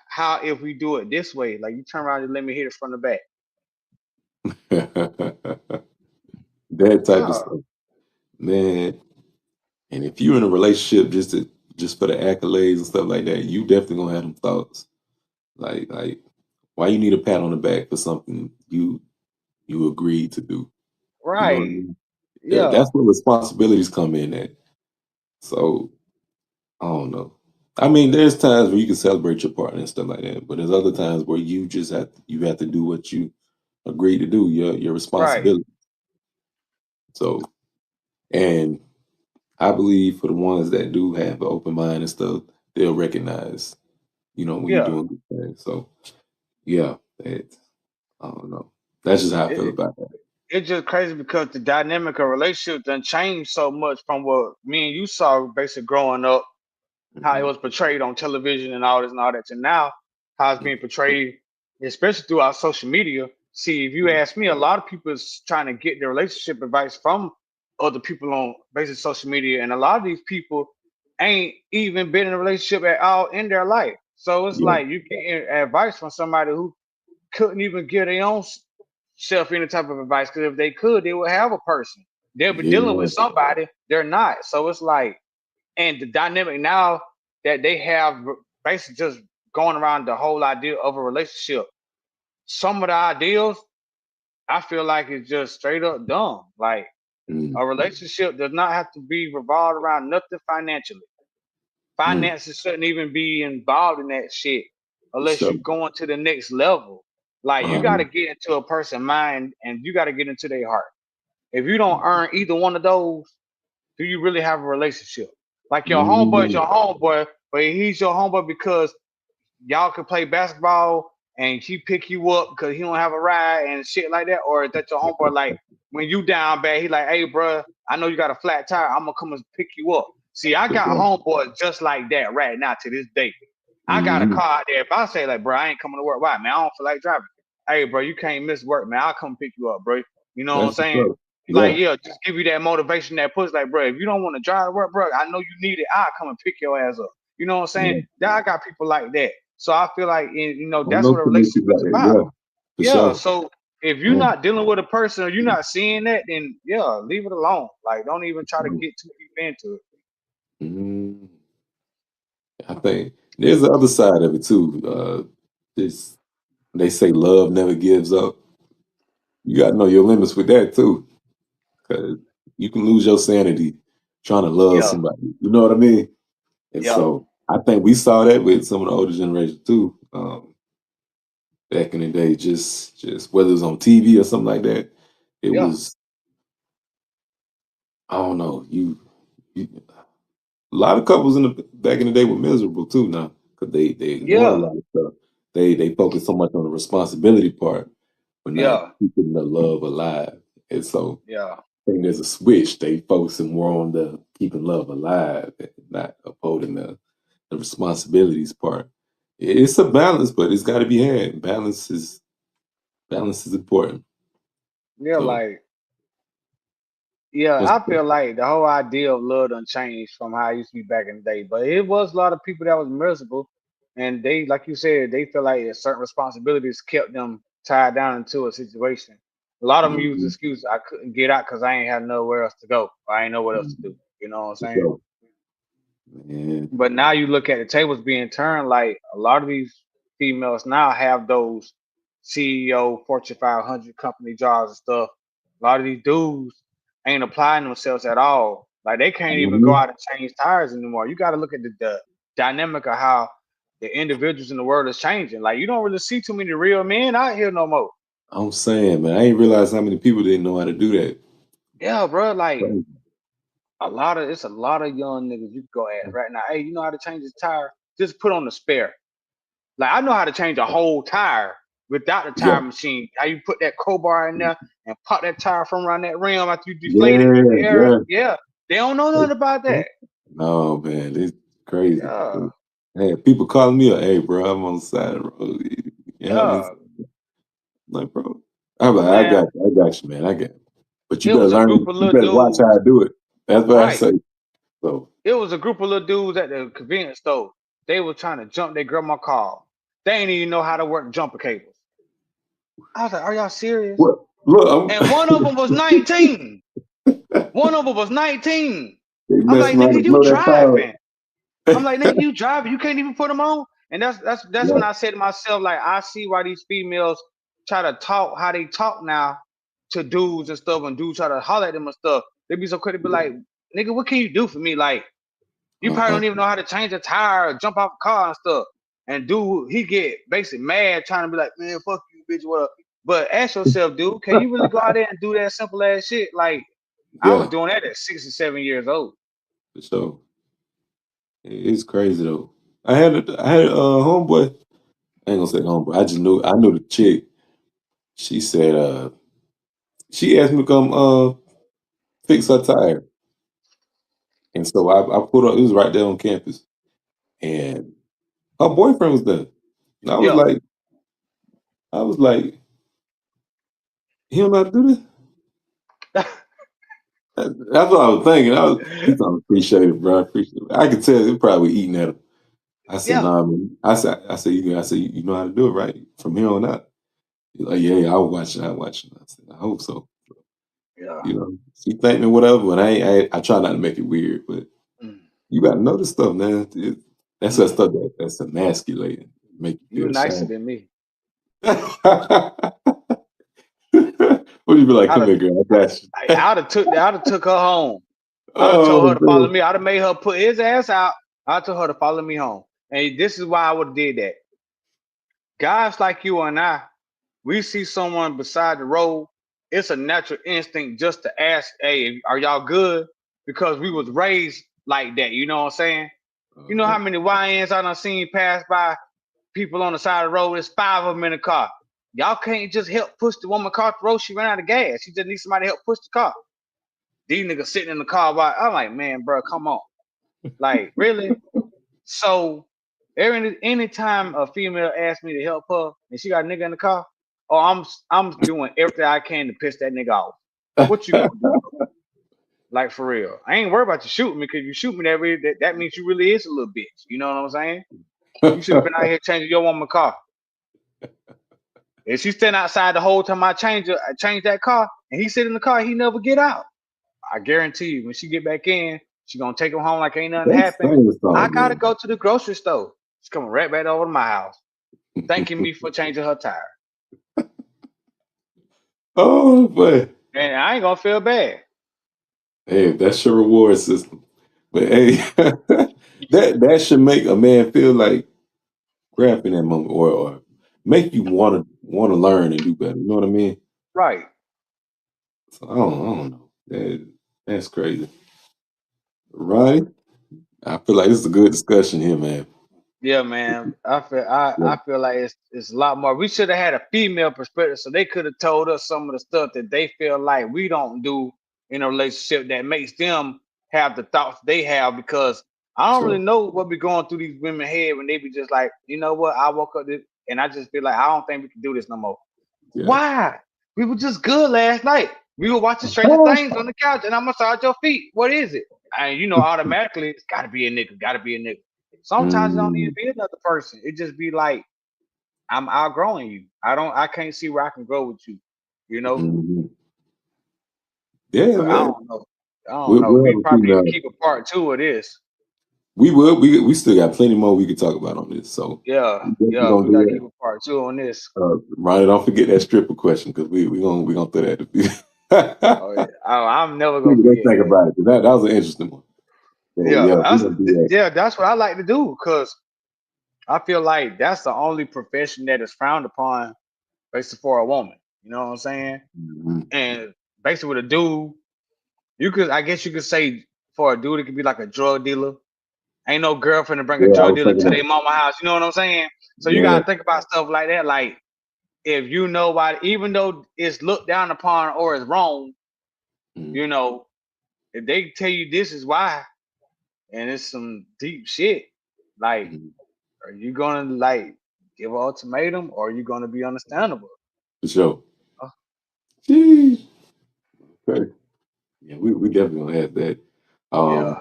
how if we do it this way? Like, you turn around and let me hit it from the back. That type of No. stuff, man. And if you're in a relationship just for the accolades and stuff like that, you definitely gonna have them thoughts. Like why you need a pat on the back for something you agreed to do. You know what I Right. mean? Yeah. That's where responsibilities come in at. So I don't know. I mean, there's times where you can celebrate your partner and stuff like that, but there's other times where you have to do what you agreed to do, your Right. responsibility. So, and I believe for the ones that do have an open mind and stuff, they'll recognize, when you're Yeah. doing good things. So yeah, I don't know. That's just how I feel It, about that. it's just crazy because the dynamic of relationship done changed so much from what me and you saw basically growing up, how it Hmm. was portrayed on television and all this and all that, to now how it's being portrayed, especially throughout social media. See, if you ask me, a lot of people is trying to get their relationship advice from other people on basic social media, and a lot of these people ain't even been in a relationship at all in their life. So it's Yeah, like you getting advice from somebody who couldn't even give their own self any type of advice. Because if they could, they would have a person. They'll be dealing yeah, with somebody. They're not. So it's like, and the dynamic now that they have basically just going around the whole idea of a relationship. Some of the ideals I feel like it's just straight up dumb. Like, mm, a relationship does not have to be revolved around nothing financially. mm, Finances shouldn't even be involved in that shit for unless sure. you going to the next level. Like, you got Uh-huh. to get into a person's mind and you got to get into their heart. If you don't earn either one of those, do you really have a relationship? Like, your homeboy is Mm, your homeboy, but he's your homeboy because y'all can play basketball and he pick you up because he don't have a ride and shit like that, or is that your homeboy like when you down bad, he like, hey bro, I know you got a flat tire, I'm gonna come and pick you up. See, I for got sure. homeboys just like that right now to this day. I got a Mm, car out there. If I say like, bro, I ain't coming to work, why, man? I don't feel like driving. Hey, bro, you can't miss work, man. I'll come pick you up, bro. You know what I'm that's saying? what's up. Like, Yeah. yeah, just give you that motivation, that push. Like, bro, if you don't want to drive to work, bro, I know you need it. I'll come and pick your ass up. You know what I'm saying? Yeah. Now I got people like that. So I feel like I that's know what a too many relationship people is like that. about. Yeah, for Yeah. sure. So if you're Yeah. not dealing with a person or you're not seeing that, then yeah, leave it alone. Like don't even try to get too deep into it. Mm, I think there's the other side of it too. This they say love never gives up. You got to know your limits with that too, because you can lose your sanity trying to love Yeah. somebody. You know what I mean? And Yeah. so I think we saw that with some of the older generation too. Back in the day, just whether it was on TV or something like that, it Yeah. was I don't know. You a lot of couples in the back in the day were miserable too now because they ignored a Yeah. lot of stuff. They focus so much on the responsibility part, but not Yeah. keeping the love alive. And so Yeah. I think there's a switch. They focusing more on the keeping love alive, and not upholding the responsibilities part. It's a balance, but it's got to be had. Balance is important. Yeah. So Like yeah, what's I feel like the whole idea of love done changed from how it used to be back in the day. But it was a lot of people that was miserable, and they, like you said, they feel like certain responsibilities kept them tied down into a situation. A lot of them use the mhm, excuse I couldn't get out because I ain't had nowhere else to go. Or I ain't know what else to do. You know what I'm for saying? sure, man. But now you look at the tables being turned, like a lot of these females now have those CEO, Fortune 500 company jobs and stuff. A lot of these dudes ain't applying themselves at all. Like they can't even go Mhm. out and change tires anymore. You got to look at the dynamic of how the individuals in the world is changing. Like you don't really see too many real men out here no more. I'm saying, man, I ain't realized how many people didn't know how to do that. Yeah, bro. Like Crazy. it's a lot of young niggas you can go ask right now. Hey, you know how to change this tire? Just put on the spare. Like I know how to change a whole tire without the Yeah, tire machine. How you put that crowbar in there and pop that tire from around that rim after you deflate it. yeah, Yeah, yeah. yeah. They don't know nothing about that. No, man, it's crazy. Yeah, Hey, people calling me up, hey, bro, I'm on the side of the road. You help me? yeah. Like, bro, I'm like, Man, I got you, man, I got you. But you it better was a learn, group of you little better watch how dudes. I do it. That's what I Right. say. So, It was a group of little dudes at the convenience store. They were trying to jump their grandma car. They ain't even know how to work jumper cables. I was like, are y'all serious? look, And one of them was 19. One of them was 19. they I'm messing like, around nigga, and you blow that driving. I'm tire. like, nigga, you driving. You can't even put them on. And that's when Yeah. I said to myself, like, I see why these females try to talk how they talk now to dudes and stuff, and dudes try to holler at them and stuff. They be so quick to be like, nigga, what can you do for me? Like, you probably Uh-huh. don't even know how to change a tire or jump off a car and stuff. And dude, he get basically mad trying to be like, man, fuck you, bitch, what up? But ask yourself, dude, can you really go out there and do that simple ass shit? Like, I was Yeah, doing that at 67 years old. for sure. It's crazy though. I had a homeboy. I ain't gonna say homeboy. I knew the chick. She said she asked me to come fix her tire. And so I put her, it was right there on campus. And her boyfriend was there. And Yeah. I was like, he don't know how to do this? That's what I was thinking. He thought appreciate it, bro. Appreciate it. I could tell he probably eating at him. I said, Yeah. nah, man. I said, you know how to do it, right? From here on out. He's like, yeah, I was watching, I said, I hope so. Yeah. You know, she thanked me, whatever, but I try not to make it weird, but Mm, you gotta know this stuff, man. That's that mm. stuff that's emasculating, make you You feel nicer shame. than me. What do you be like? I'd Come have, here, girl. I got you. I'd have took her home. I'd have told Oh her to follow man. me. I'd have made her put his ass out. I told her to follow me home. And this is why I would have did that. Guys like you and I, we see someone beside the road. It's a natural instinct just to ask, "Hey, are y'all good?" Because we was raised like that. You know what I'm saying? You know how Uh-huh. many YNs I done seen pass by people on the side of the road? There's five of them in the car. Y'all can't just help push the woman car to the road. She ran out of gas. She just needs somebody to help push the car. These niggas sitting in the car. I'm like, man, bro, come on. Like, really? So, anytime a female asks me to help her and she got a nigga in the car, oh, I'm doing everything I can to piss that nigga off. What you gonna do? Like for real. I ain't worried about you shooting me because you shoot me that way, that means you really is a little bitch. You know what I'm saying? You should have been out here changing your woman car. If she stand outside the whole time I change that car, and he sit in the car, he never get out. I guarantee you, when she get back in, she gonna take him home like ain't nothing That's happened. famous I song, gotta man. go to the grocery store. She's coming right back over to my house, thanking me for changing her tire, Oh, but and I ain't gonna feel bad. hey, that's your reward system. But hey, that should make a man feel like crap in that moment, or make you want to learn and do better. You know what I mean? Right. So I don't know. That's crazy, Ronnie. I feel like this is a good discussion here, man. Yeah, man. I feel like it's a lot more. We should have had a female perspective, so they could have told us some of the stuff that they feel like we don't do in a relationship that makes them have the thoughts they have. Because I don't really So know what be going through these women head when they be just like, you know what? I woke up and I just feel like I don't think we can do this no more. yeah. Why? We were just good last night. We were watching Stranger Things on the couch, and I massaged your feet. What is it? And automatically it's got to be a nigga. Got to be a nigga. Sometimes it don't need to Mm, be another person. It just be like I'm outgrowing you. I can't see where I can grow with you. You know. mhm. Yeah, But I man. don't know. I don't know. We'll We have a probably need to female. keep a part two of this. We would. We still got plenty more we could talk about on this. So Yeah, we definitely yeah. gonna We gotta do keep a part two on this. that. Ronnie, don't forget that stripper question because we gonna throw that. Oh yeah. I'm never gonna Let's forget think that. about it. That was an interesting one. So Yeah, yeah, we're gonna do that. that's what I like to do because I feel like that's the only profession that is frowned upon, basically for a woman. You know what I'm saying? Mhm. And basically with a dude, I guess you could say for a dude, it could be like a drug dealer. Ain't no girlfriend to bring a Yeah, I drug was dealer thinking to that. their mama house. You know what I'm saying? So you Yeah. gotta think about stuff like that. Like if you know why, even though it's looked down upon or it's wrong, Mm, you know, if they tell you this is why, and it's some deep shit, like, mm, are you gonna like give an ultimatum or are you gonna be understandable? for sure. Uh, Jeez. Okay. Yeah, we definitely gonna have that. Yeah.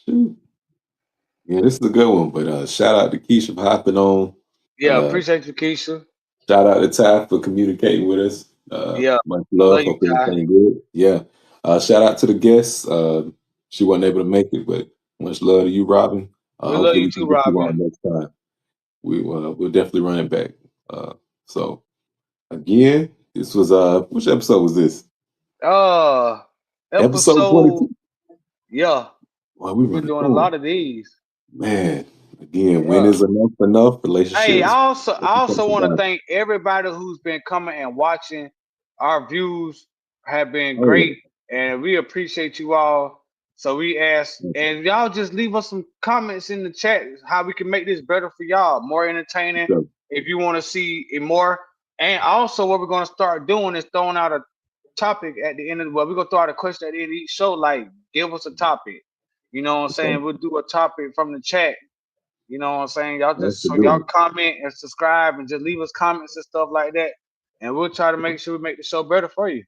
Shoot. Yeah, this is a good one. But shout out to Keisha for hopping on. Yeah. Uh, Appreciate you, Keisha. Shout out to Ty for communicating with us. Yeah. Much I love love. you, Hope Ty. everything good. Yeah. Shout out to the guests. She wasn't able to make it, but much love to you, Robin. We love Hopefully you we can too, get you on Robin. next time. We'll definitely run it back. So again, this was which episode was this? Uh Episode episode 22. yeah. Well, we We've been running doing a through lot 'em. of these. Man. Again, when Yeah. is enough Hey, relationships? I also want to Oh thank everybody who's been coming and watching. Our views have been yeah. great, and we appreciate you all. So we ask, and y'all just leave us some comments in the chat how we can make this better for y'all, more entertaining. So, If you want to see it more, and also what we're gonna start doing is throwing out a topic at the end of we're gonna throw out a question at the end of each show, like give us a topic. You know what I'm so saying? We'll do a topic from the chat, you know what I'm saying? Y'all that's just the so good y'all one. comment and subscribe and just leave us comments and stuff like that. And we'll try to make sure we make the show better for you.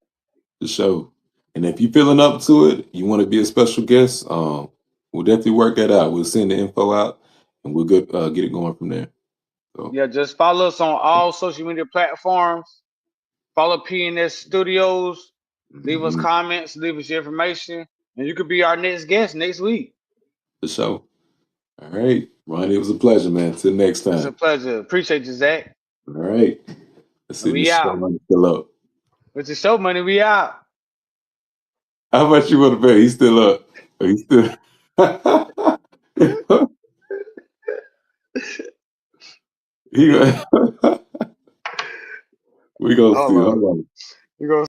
The show. And if you're feeling up to it, you want to be a special guest, we'll definitely work that out. We'll send the info out and we'll get it going from there. So, Yeah, just follow us on all social media platforms. Follow PNS Studios. Leave us mhm, comments, leave us your information, and you could be our next guest next week. the show. All right. Ronnie, it was a pleasure, man. Till next It's a time. pleasure. Appreciate you, Zach. All right. Let's And see we this show out. money still up. With the show money, we out. How much you want to bet? He's still up. He's still he we gonna Hold see. on. Hold on. We go